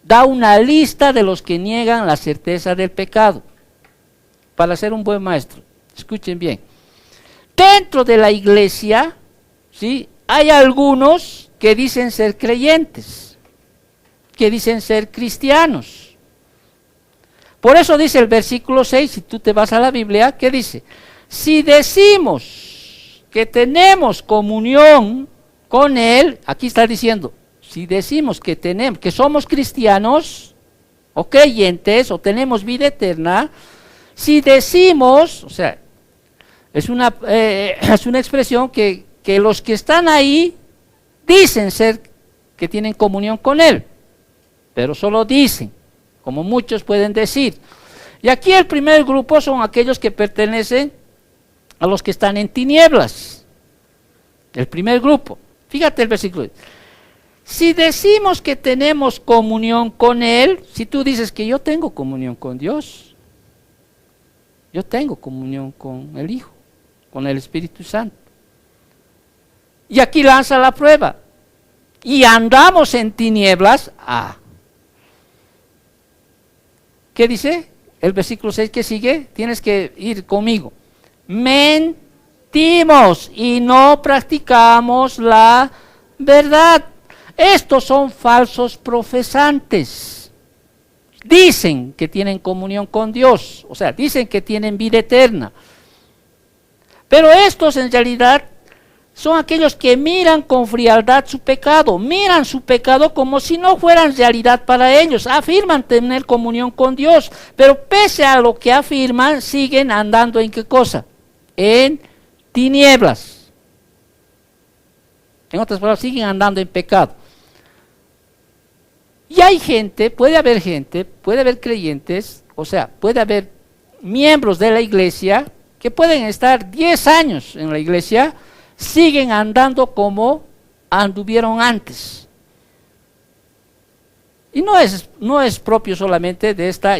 Da una lista de los que niegan la certeza del pecado. Para ser un buen maestro, escuchen bien. Dentro de la iglesia, ¿sí? Hay algunos que dicen ser creyentes, que dicen ser cristianos. Por eso dice el versículo 6, si tú te vas a la Biblia, ¿qué dice? Si decimos que tenemos comunión con Él, aquí está diciendo, si decimos que somos cristianos, o creyentes, o tenemos vida eterna, si decimos, o sea, es una expresión que los que están ahí dicen ser que tienen comunión con Él, pero solo dicen, como muchos pueden decir. Y aquí el primer grupo son aquellos que pertenecen a los que están en tinieblas. El primer grupo. Fíjate el versículo. Si decimos que tenemos comunión con Él, si tú dices que yo tengo comunión con Dios, yo tengo comunión con el Hijo, con el Espíritu Santo. Y aquí lanza la prueba. Y andamos en tinieblas. ¿Qué dice? El versículo 6 que sigue, tienes que ir conmigo. Mentimos y no practicamos la verdad. Estos son falsos profesantes. Dicen que tienen comunión con Dios, o sea, dicen que tienen vida eterna. Pero estos en realidad son aquellos que miran con frialdad su pecado, miran su pecado como si no fueran realidad para ellos, afirman tener comunión con Dios, pero pese a lo que afirman, siguen andando ¿en qué cosa? En tinieblas. En otras palabras, siguen andando en pecado. Y hay gente, puede haber creyentes, o sea, puede haber miembros de la iglesia que pueden estar 10 años en la iglesia, siguen andando como anduvieron antes. Y no es propio solamente de esta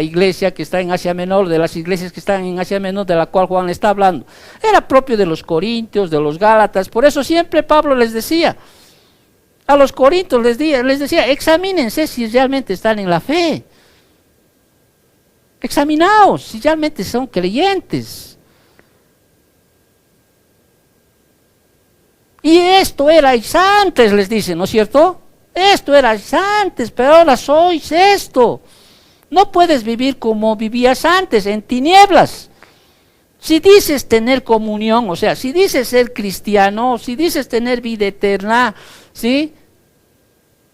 iglesia que está en Asia Menor, de las iglesias que están en Asia Menor, de la cual Juan le está hablando. Era propio de los corintios, de los gálatas. Por eso siempre Pablo les decía, a los corintios les decía, examínense si realmente están en la fe. Examinaos si realmente son creyentes. Y esto erais antes, les dice, ¿no es cierto? Esto erais antes, pero ahora sois esto. No puedes vivir como vivías antes, en tinieblas. Si dices tener comunión, o sea, si dices ser cristiano, si dices tener vida eterna, ¿sí?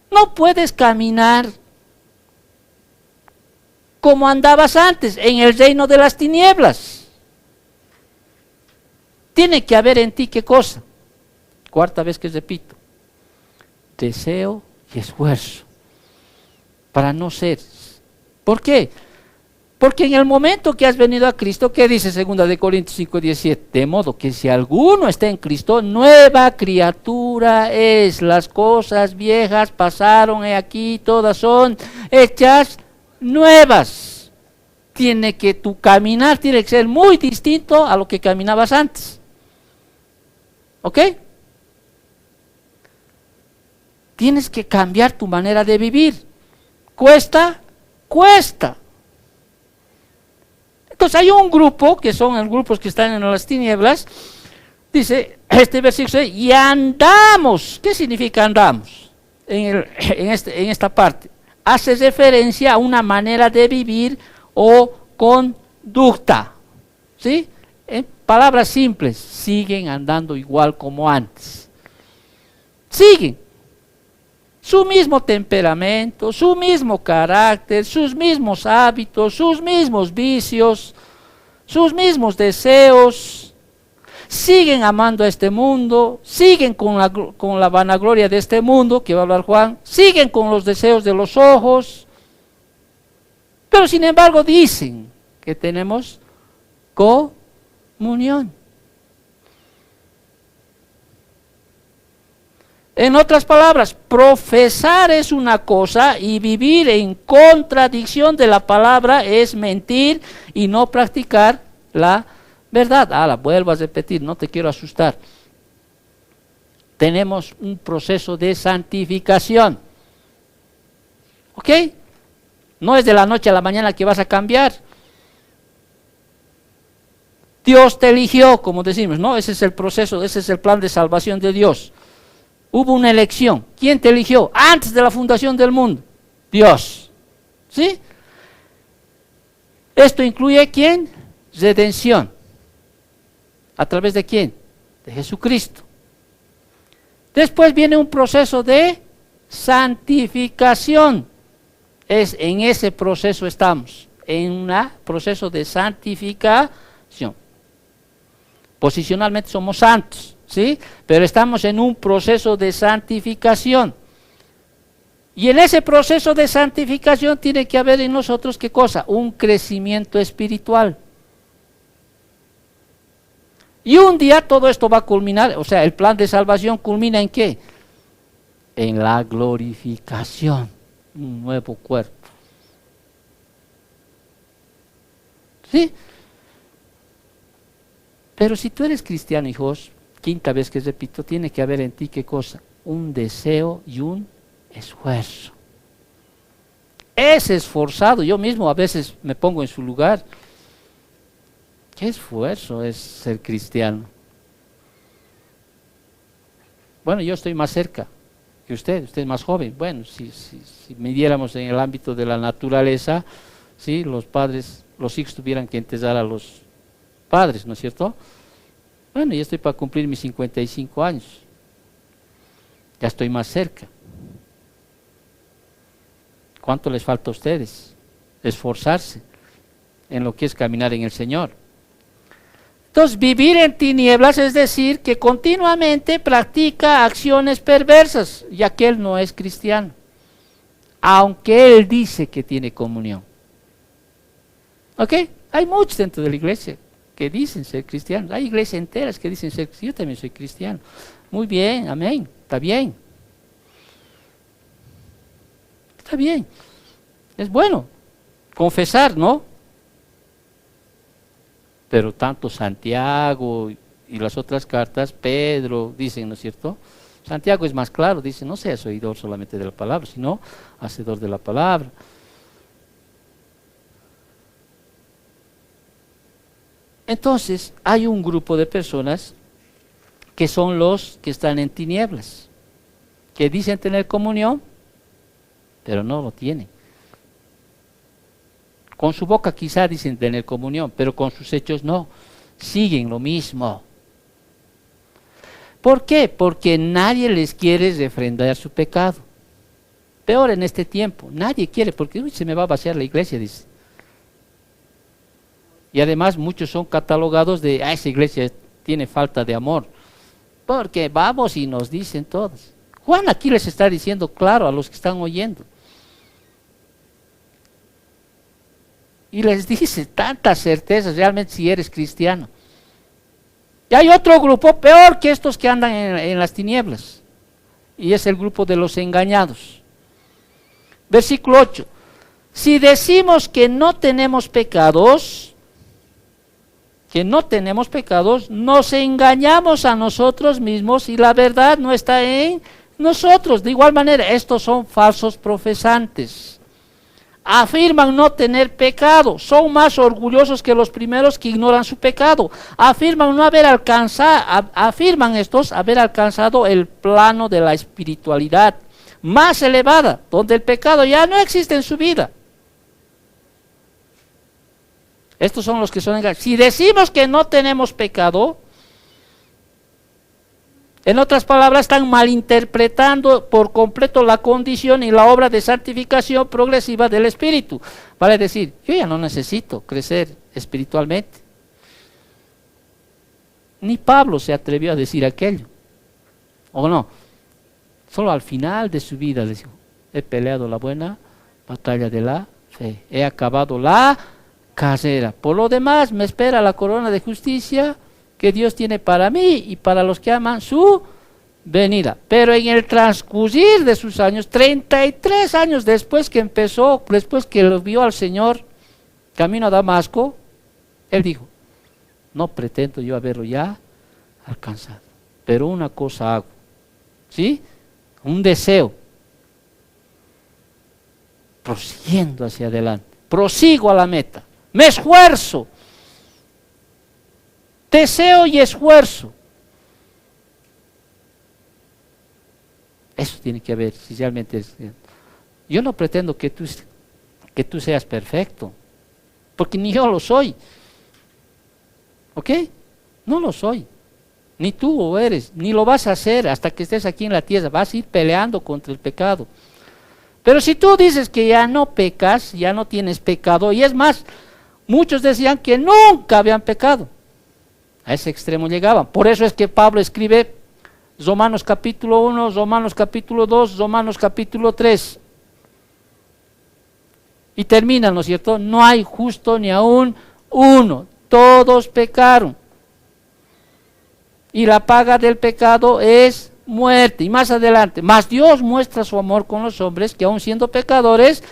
No puedes caminar como andabas antes, en el reino de las tinieblas. Tiene que haber en ti, ¿qué cosa? Cuarta vez que repito, deseo y esfuerzo para no ser. ¿Por qué? Porque en el momento que has venido a Cristo, ¿qué dice 2 Corintios 5:17? De modo que si alguno está en Cristo, nueva criatura es. Las cosas viejas pasaron, he aquí, todas son hechas nuevas. Tu caminar tiene que ser muy distinto a lo que caminabas antes. ¿Ok? Tienes que cambiar tu manera de vivir. ¿Cuesta? Cuesta. Entonces hay un grupo, que son los grupos que están en las tinieblas, dice este versículo, y andamos. ¿Qué significa andamos? En esta parte. Hace referencia a una manera de vivir o conducta. ¿Sí? En palabras simples, siguen andando igual como antes. Siguen. Su mismo temperamento, su mismo carácter, sus mismos hábitos, sus mismos vicios, sus mismos deseos, siguen amando a este mundo, siguen con la vanagloria de este mundo, que va a hablar Juan, siguen con los deseos de los ojos, pero sin embargo dicen que tenemos comunión. En otras palabras, profesar es una cosa y vivir en contradicción de la palabra es mentir y no practicar la verdad. Ahora, vuelvo a repetir, no te quiero asustar. Tenemos un proceso de santificación. ¿Ok? No es de la noche a la mañana que vas a cambiar. Dios te eligió, como decimos, ¿no? Ese es el proceso, ese es el plan de salvación de Dios. Hubo una elección. ¿Quién te eligió? Antes de la fundación del mundo. Dios. ¿Sí? Esto incluye ¿quién? Redención. ¿A través de quién? De Jesucristo. Después viene un proceso de santificación. En ese proceso estamos. En un proceso de santificación. Posicionalmente somos santos. ¿Sí? Pero estamos en un proceso de santificación. Y en ese proceso de santificación tiene que haber en nosotros, ¿qué cosa? Un crecimiento espiritual. Y un día todo esto va a culminar, o sea, el plan de salvación culmina ¿en qué? En la glorificación, un nuevo cuerpo. ¿Sí? Pero si tú eres cristiano, hijos, quinta vez que repito, tiene que haber en ti ¿qué cosa? Un deseo y un esfuerzo. es esforzado. Yo mismo a veces me pongo en su lugar. ¿Qué esfuerzo es ser cristiano? Bueno, yo estoy más cerca que usted es más joven. Bueno, si midiéramos en el ámbito de la naturaleza, ¿sí? Los hijos tuvieran que enterrar a los padres, ¿no es cierto? Bueno, ya estoy para cumplir mis 55 años. Ya estoy más cerca. ¿Cuánto les falta a ustedes? Esforzarse en lo que es caminar en el Señor. Entonces, vivir en tinieblas es decir que continuamente practica acciones perversas, ya que él no es cristiano, aunque él dice que tiene comunión. ¿Ok? Hay muchos dentro de la iglesia que dicen ser cristianos. Hay iglesias enteras que dicen ser cristianos. Yo también soy cristiano. Muy bien, amén, está bien. Está bien. Es bueno confesar, ¿no? Pero tanto Santiago y las otras cartas, Pedro, dicen, ¿no es cierto? Santiago es más claro, dice, no seas oidor solamente de la palabra, sino hacedor de la palabra. Entonces, hay un grupo de personas que son los que están en tinieblas, que dicen tener comunión, pero no lo tienen. Con su boca quizá dicen tener comunión, pero con sus hechos no, siguen lo mismo. ¿Por qué? Porque nadie les quiere refrendar su pecado. Peor en este tiempo, nadie quiere, porque uy, se me va a vaciar la iglesia, dice. Y además muchos son catalogados de, esa iglesia tiene falta de amor. Porque vamos y nos dicen todos. Juan aquí les está diciendo claro a los que están oyendo. Y les dice tantas certezas realmente si eres cristiano. Y hay otro grupo peor que estos que andan en las tinieblas. Y es el grupo de los engañados. Versículo 8. Si decimos que no tenemos pecados, nos engañamos a nosotros mismos y la verdad no está en nosotros. De igual manera, estos son falsos profesantes. Afirman no tener pecado, son más orgullosos que los primeros que ignoran su pecado. Afirman haber alcanzado el plano de la espiritualidad más elevada, donde el pecado ya no existe en su vida. Estos son los que son engañados. Si decimos que no tenemos pecado, en otras palabras, están malinterpretando por completo la condición y la obra de santificación progresiva del Espíritu. Vale decir, yo ya no necesito crecer espiritualmente. Ni Pablo se atrevió a decir aquello. ¿O no? Solo al final de su vida dijo, he peleado la buena batalla de la fe, he acabado la carrera. Por lo demás, me espera la corona de justicia que Dios tiene para mí y para los que aman su venida. Pero en el transcurrir de sus años, 33 años después que lo vio al Señor camino a Damasco, él dijo, no pretendo yo haberlo ya alcanzado, pero una cosa hago, ¿sí? Un deseo, prosiguiendo hacia adelante, prosigo a la meta, me esfuerzo, deseo y esfuerzo. Eso tiene que haber, si realmente es. Yo no pretendo que tú seas perfecto, porque ni yo lo soy. ¿Ok? No lo soy. Ni tú lo eres, ni lo vas a hacer hasta que estés aquí en la tierra. Vas a ir peleando contra el pecado. Pero si tú dices que ya no pecas, ya no tienes pecado, y es más, muchos decían que nunca habían pecado. A ese extremo llegaban. Por eso es que Pablo escribe Romanos capítulo 1, Romanos capítulo 2, Romanos capítulo 3. Y termina, ¿no es cierto? No hay justo ni aún uno. Todos pecaron. Y la paga del pecado es muerte. Y más adelante, mas Dios muestra su amor con los hombres, que aun siendo pecadores,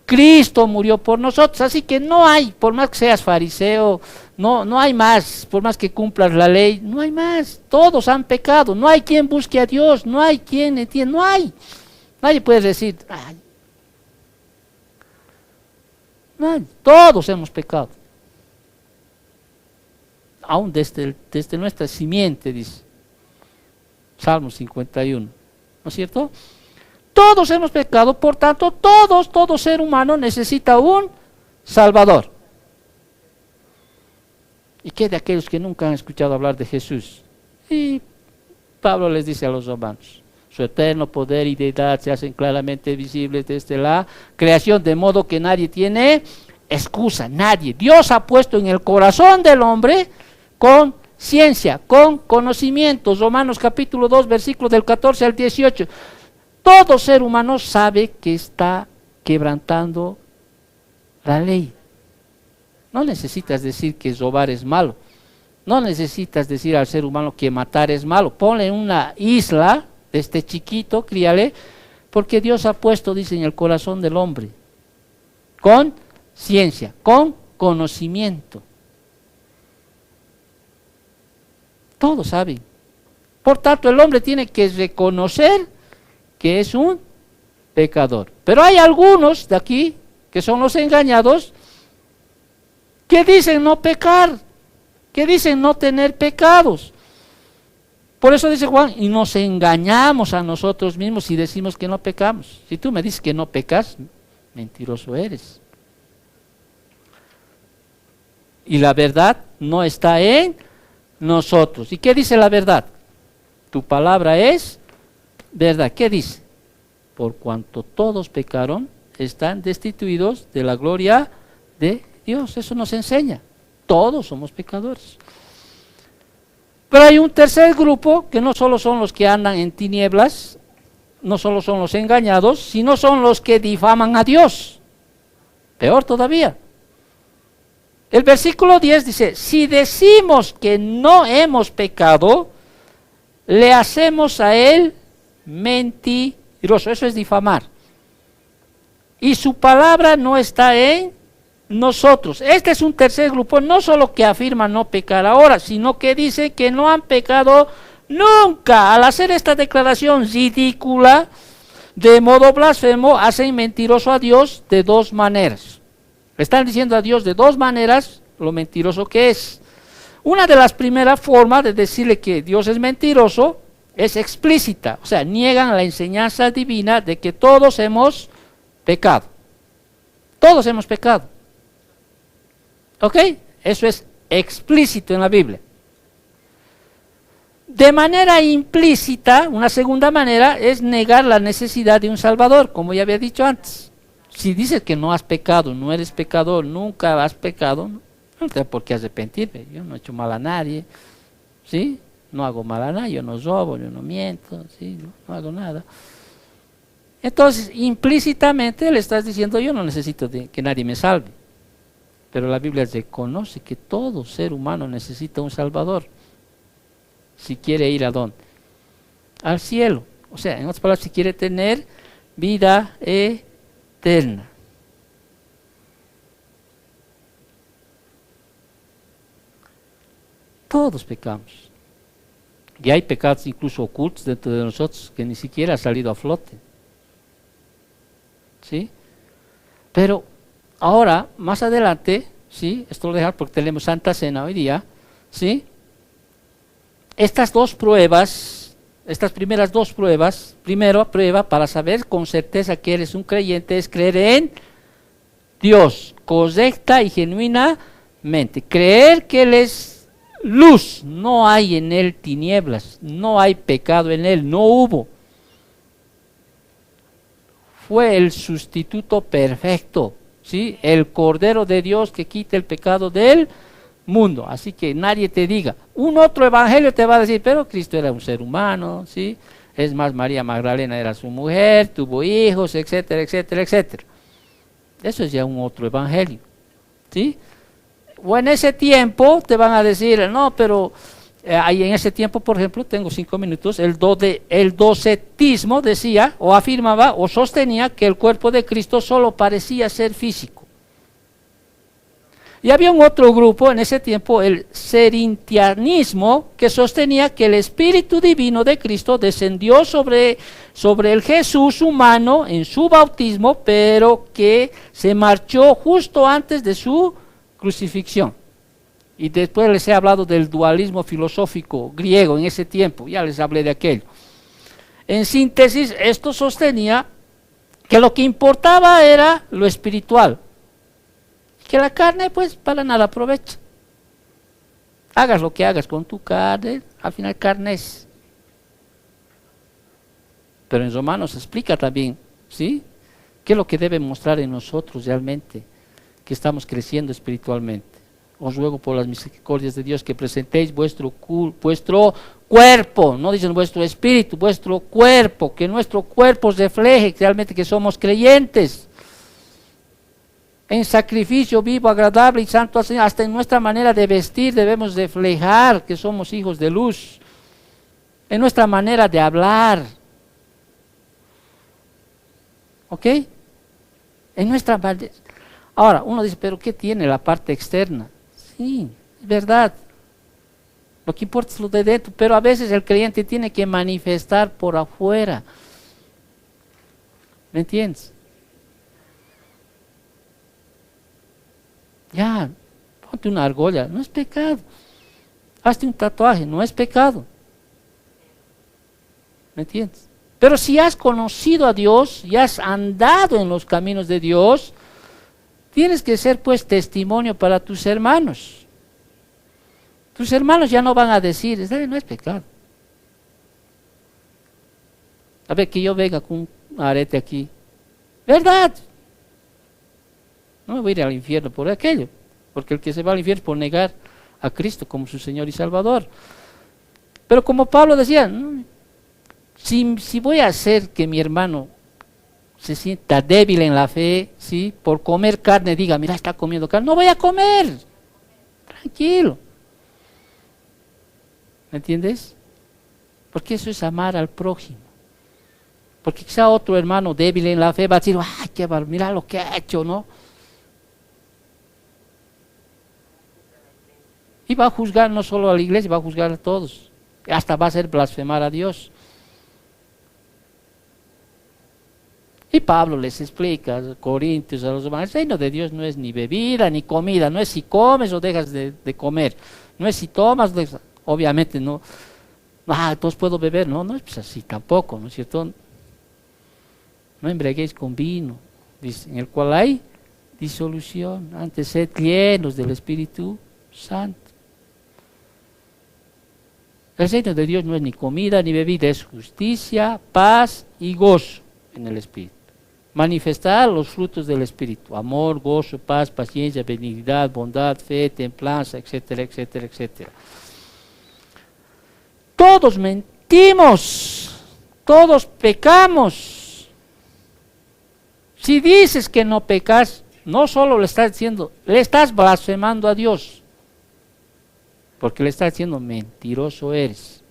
Cristo murió por nosotros. Así que no hay, por más que seas fariseo, no hay más, por más que cumplas la ley, no hay más. Todos han pecado, no hay quien busque a Dios, no hay quien entienda, no hay. Nadie puede decir, ay, Nadie. Todos hemos pecado. Aún desde nuestra simiente, dice Salmo 51. ¿No es cierto? Todos hemos pecado, por tanto, todo ser humano necesita un Salvador. ¿Y qué de aquellos que nunca han escuchado hablar de Jesús? Y Pablo les dice a los romanos, su eterno poder y deidad se hacen claramente visibles desde la creación, de modo que nadie tiene excusa, nadie. Dios ha puesto en el corazón del hombre con ciencia, con conocimientos. Romanos capítulo 2, versículos del 14 al 18. Todo ser humano sabe que está quebrantando la ley. No necesitas decir que robar es malo. No necesitas decir al ser humano que matar es malo. Ponle en una isla, desde chiquito, críale, porque Dios ha puesto, dice, en el corazón del hombre, con ciencia, con conocimiento. Todos saben. Por tanto, el hombre tiene que reconocer que es un pecador. Pero hay algunos de aquí, que son los engañados, que dicen no pecar, que dicen no tener pecados. Por eso dice Juan, y nos engañamos a nosotros mismos si decimos que no pecamos. Si tú me dices que no pecas, mentiroso eres. Y la verdad no está en nosotros. ¿Y qué dice la verdad? Tu palabra es verdad. ¿Qué dice? Por cuanto todos pecaron, están destituidos de la gloria de Dios. Eso nos enseña. Todos somos pecadores. Pero hay un tercer grupo que no solo son los que andan en tinieblas, no solo son los engañados, sino son los que difaman a Dios. Peor todavía. El versículo 10 dice, si decimos que no hemos pecado, le hacemos a él mentiroso. Eso es difamar. Y su palabra no está en nosotros. Este es un tercer grupo, no solo que afirma no pecar ahora, sino que dice que no han pecado nunca. Al hacer esta declaración ridícula, de modo blasfemo, hacen mentiroso a Dios de dos maneras. Le están diciendo a Dios de dos maneras lo mentiroso que es. Una de las primeras formas de decirle que Dios es mentiroso es explícita, o sea, niegan la enseñanza divina de que todos hemos pecado. Todos hemos pecado. ¿Ok? Eso es explícito en la Biblia. De manera implícita, una segunda manera, es negar la necesidad de un Salvador, como ya había dicho antes. Si dices que no has pecado, no eres pecador, nunca has pecado, no tienes por qué arrepentirme. Yo no he hecho mal a nadie, ¿sí? No hago mal a nadie, yo no robo, yo no miento, ¿sí? No hago nada. Entonces, implícitamente le estás diciendo, yo no necesito que nadie me salve. Pero la Biblia reconoce que todo ser humano necesita un Salvador. Si quiere ir ¿a dónde? Al cielo. O sea, en otras palabras, si quiere tener vida eterna. Todos pecamos. Y hay pecados incluso ocultos dentro de nosotros que ni siquiera han salido a flote. ¿Sí? Pero ahora, más adelante, ¿sí? Esto lo dejar porque tenemos Santa Cena hoy día, ¿sí? Estas dos pruebas, estas primeras dos pruebas, primera prueba para saber con certeza que eres un creyente es creer en Dios, correcta y genuinamente. Creer que Él es luz, no hay en Él tinieblas, no hay pecado en Él, no hubo. Fue el sustituto perfecto, ¿sí? El Cordero de Dios que quita el pecado del mundo. Así que nadie te diga, un otro evangelio te va a decir, pero Cristo era un ser humano, ¿sí? Es más, María Magdalena era su mujer, tuvo hijos, etcétera, etcétera, etcétera. Eso es ya un otro evangelio, ¿sí? O en ese tiempo te van a decir, no, pero ahí en ese tiempo, por ejemplo, tengo 5 minutos, el docetismo decía, o afirmaba, o sostenía que el cuerpo de Cristo solo parecía ser físico. Y había un otro grupo en ese tiempo, el cerintianismo, que sostenía que el Espíritu Divino de Cristo descendió sobre el Jesús humano en su bautismo, pero que se marchó justo antes de su crucifixión. Y después les he hablado del dualismo filosófico griego en ese tiempo, ya les hablé de aquello. En síntesis, esto sostenía que lo que importaba era lo espiritual, que la carne pues para nada aprovecha. Hagas lo que hagas con tu carne, al final carne es. Pero en Romanos se explica también, ¿sí? ¿Qué es lo que debe mostrar en nosotros realmente? Que estamos creciendo espiritualmente. Os ruego por las misericordias de Dios que presentéis vuestro cuerpo, no dicen vuestro espíritu, vuestro cuerpo, que nuestro cuerpo refleje realmente que somos creyentes. En sacrificio vivo, agradable y santo al Señor. Hasta en nuestra manera de vestir debemos reflejar que somos hijos de luz. En nuestra manera de hablar. ¿Ok? En nuestra manera. Ahora, uno dice, ¿pero qué tiene la parte externa? Sí, es verdad. Lo que importa es lo de dentro, pero a veces el creyente tiene que manifestar por afuera. ¿Me entiendes? Ya, ponte una argolla, no es pecado. Hazte un tatuaje, no es pecado. ¿Me entiendes? Pero si has conocido a Dios y has andado en los caminos de Dios, tienes que ser pues testimonio para tus hermanos. Tus hermanos ya no van a decir, no es pecado. A ver, que yo venga con un arete aquí. ¿Verdad? No me voy a ir al infierno por aquello, porque el que se va al infierno es por negar a Cristo como su Señor y Salvador. Pero como Pablo decía, si voy a hacer que mi hermano se sienta débil en la fe, ¿sí? Por comer carne, diga, mira, está comiendo carne, no voy a comer, tranquilo. ¿Me entiendes? Porque eso es amar al prójimo. Porque quizá otro hermano débil en la fe va a decir, ¡ay, qué barbaridad! Mira lo que ha hecho, ¿no? Y va a juzgar no solo a la iglesia, va a juzgar a todos. Hasta va a hacer blasfemar a Dios. Y Pablo les explica a los corintios, a los demás, el reino de Dios no es ni bebida ni comida, no es si comes o dejas de comer, no es si tomas, obviamente no, entonces puedo beber, no es pues así tampoco, ¿no es cierto? No embriaguéis con vino, dice, en el cual hay disolución, antes sed llenos del Espíritu Santo. El reino de Dios no es ni comida ni bebida, es justicia, paz y gozo en el Espíritu. Manifestar los frutos del Espíritu, amor, gozo, paz, paciencia, benignidad, bondad, fe, templanza, etcétera, etcétera, etcétera. Todos mentimos, todos pecamos. Si dices que no pecas, no solo le estás diciendo, le estás blasfemando a Dios, porque le estás diciendo mentiroso eres,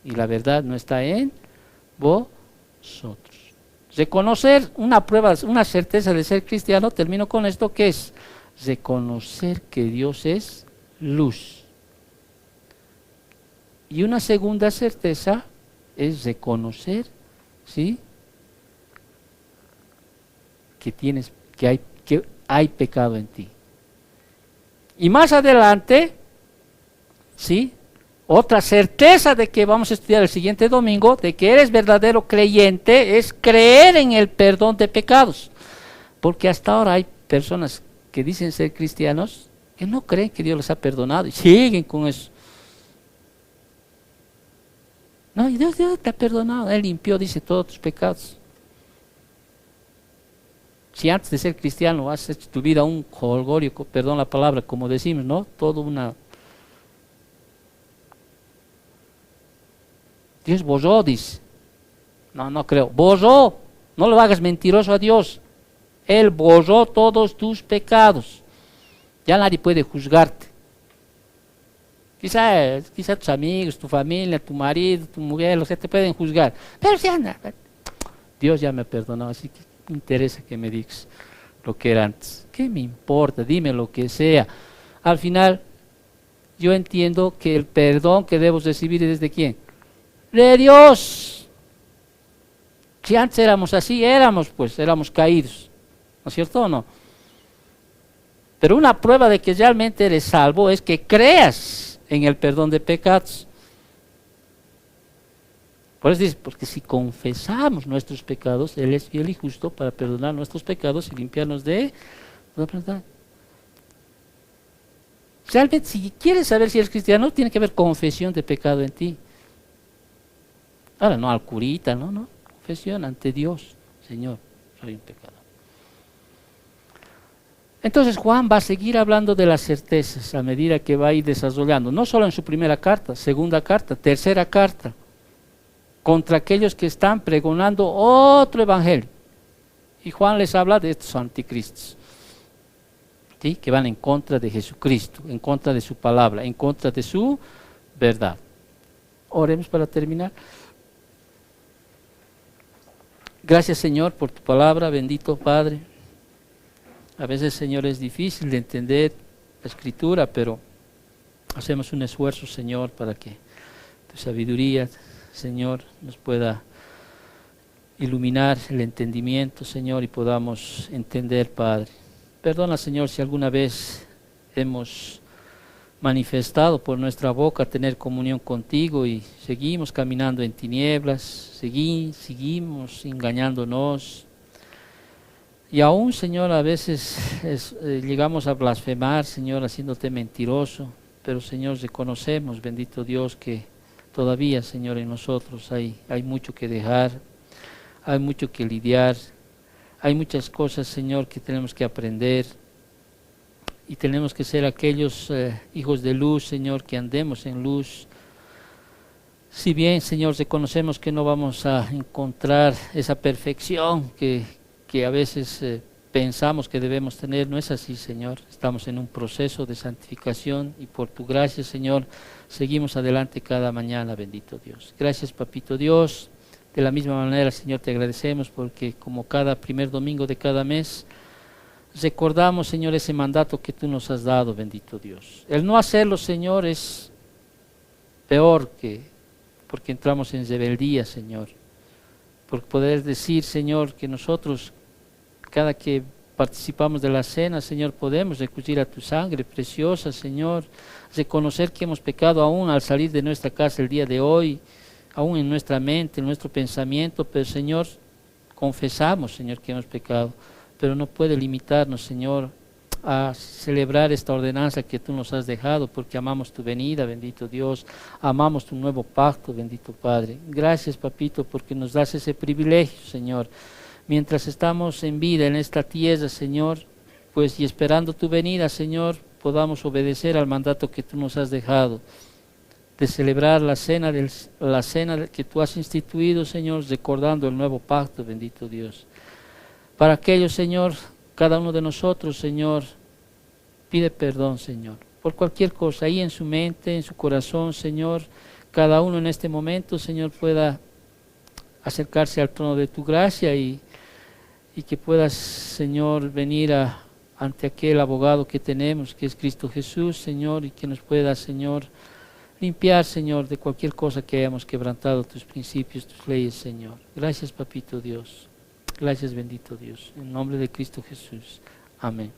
y la verdad no está en vosotros. Reconocer una prueba, una certeza de ser cristiano, termino con esto, que es reconocer que Dios es luz. Y una segunda certeza es reconocer, ¿sí?, que hay pecado en ti. Y más adelante, ¿sí?, otra certeza de que vamos a estudiar el siguiente domingo, de que eres verdadero creyente, es creer en el perdón de pecados. Porque hasta ahora hay personas que dicen ser cristianos que no creen que Dios les ha perdonado y siguen con eso. No, y Dios te ha perdonado, Él limpió, dice, todos tus pecados. Si antes de ser cristiano has hecho tu vida un jolgorio, perdón la palabra, como decimos, ¿no? Todo una... Dios borró, dice. No creo. Borró. No lo hagas mentiroso a Dios. Él borró todos tus pecados. Ya nadie puede juzgarte. Quizá tus amigos, tu familia, tu marido, tu mujer, los que te pueden juzgar. Pero si anda, Dios ya me perdonó, así que me interesa que me digas. lo que era antes. ¿Qué me importa? Dime lo que sea. Al final, yo entiendo que el perdón que debo recibir es de quién. De Dios. Si antes éramos así, éramos caídos. ¿No es cierto o no? Pero una prueba de que realmente eres salvo es que creas en el perdón de pecados. Por eso dice, porque si confesamos nuestros pecados, Él es fiel y justo para perdonar nuestros pecados y limpiarnos de toda maldad. Realmente, si quieres saber si eres cristiano, tiene que haber confesión de pecado en ti. Ahora, no al curita, no. Confesión ante Dios. Señor, soy un pecador. Entonces Juan va a seguir hablando de las certezas a medida que va a ir desarrollando, no solo en su primera carta, segunda carta, tercera carta, contra aquellos que están pregonando otro evangelio. Y Juan les habla de estos anticristos, ¿sí? Que van en contra de Jesucristo, en contra de su palabra, en contra de su verdad. Oremos para terminar. Gracias, Señor, por tu palabra, bendito Padre. A veces, Señor, es difícil de entender la Escritura, pero hacemos un esfuerzo, Señor, para que tu sabiduría, Señor, nos pueda iluminar el entendimiento, Señor, y podamos entender, Padre. Perdona, Señor, si alguna vez hemos manifestado por nuestra boca tener comunión contigo y seguimos caminando en tinieblas, seguimos engañándonos. Y aún, Señor, a veces llegamos a blasfemar, Señor, haciéndote mentiroso, pero, Señor, reconocemos, bendito Dios, que todavía, Señor, en nosotros hay mucho que dejar, hay mucho que lidiar, hay muchas cosas, Señor, que tenemos que aprender y tenemos que ser aquellos hijos de luz, Señor, que andemos en luz. Si bien, Señor, reconocemos que no vamos a encontrar esa perfección que a veces pensamos que debemos tener, no es así, Señor. Estamos en un proceso de santificación y por tu gracia, Señor, seguimos adelante cada mañana, bendito Dios. Gracias, Papito Dios. De la misma manera, Señor, te agradecemos porque como cada primer domingo de cada mes, recordamos, Señor, ese mandato que tú nos has dado, bendito Dios. El no hacerlo, Señor, es peor porque entramos en rebeldía, Señor. Por poder decir, Señor, que nosotros, cada que participamos de la cena, Señor, podemos recurrir a tu sangre preciosa, Señor, reconocer que hemos pecado aún al salir de nuestra casa el día de hoy, aún en nuestra mente, en nuestro pensamiento, pero, Señor, confesamos, Señor, que hemos pecado, pero no puede limitarnos, Señor, a celebrar esta ordenanza que tú nos has dejado, porque amamos tu venida, bendito Dios, amamos tu nuevo pacto, bendito Padre. Gracias, Papito, porque nos das ese privilegio, Señor, mientras estamos en vida en esta tierra, Señor, pues y esperando tu venida, Señor, podamos obedecer al mandato que tú nos has dejado, de celebrar la cena que tú has instituido, Señor, recordando el nuevo pacto, bendito Dios. Para aquellos, Señor, cada uno de nosotros, Señor, pide perdón, Señor, por cualquier cosa, ahí en su mente, en su corazón, Señor, cada uno en este momento, Señor, pueda acercarse al trono de tu gracia y que puedas, Señor, venir ante aquel abogado que tenemos, que es Cristo Jesús, Señor, y que nos pueda, Señor, limpiar, Señor, de cualquier cosa que hayamos quebrantado tus principios, tus leyes, Señor. Gracias, Papito Dios. Gracias, bendito Dios. En nombre de Cristo Jesús. Amén.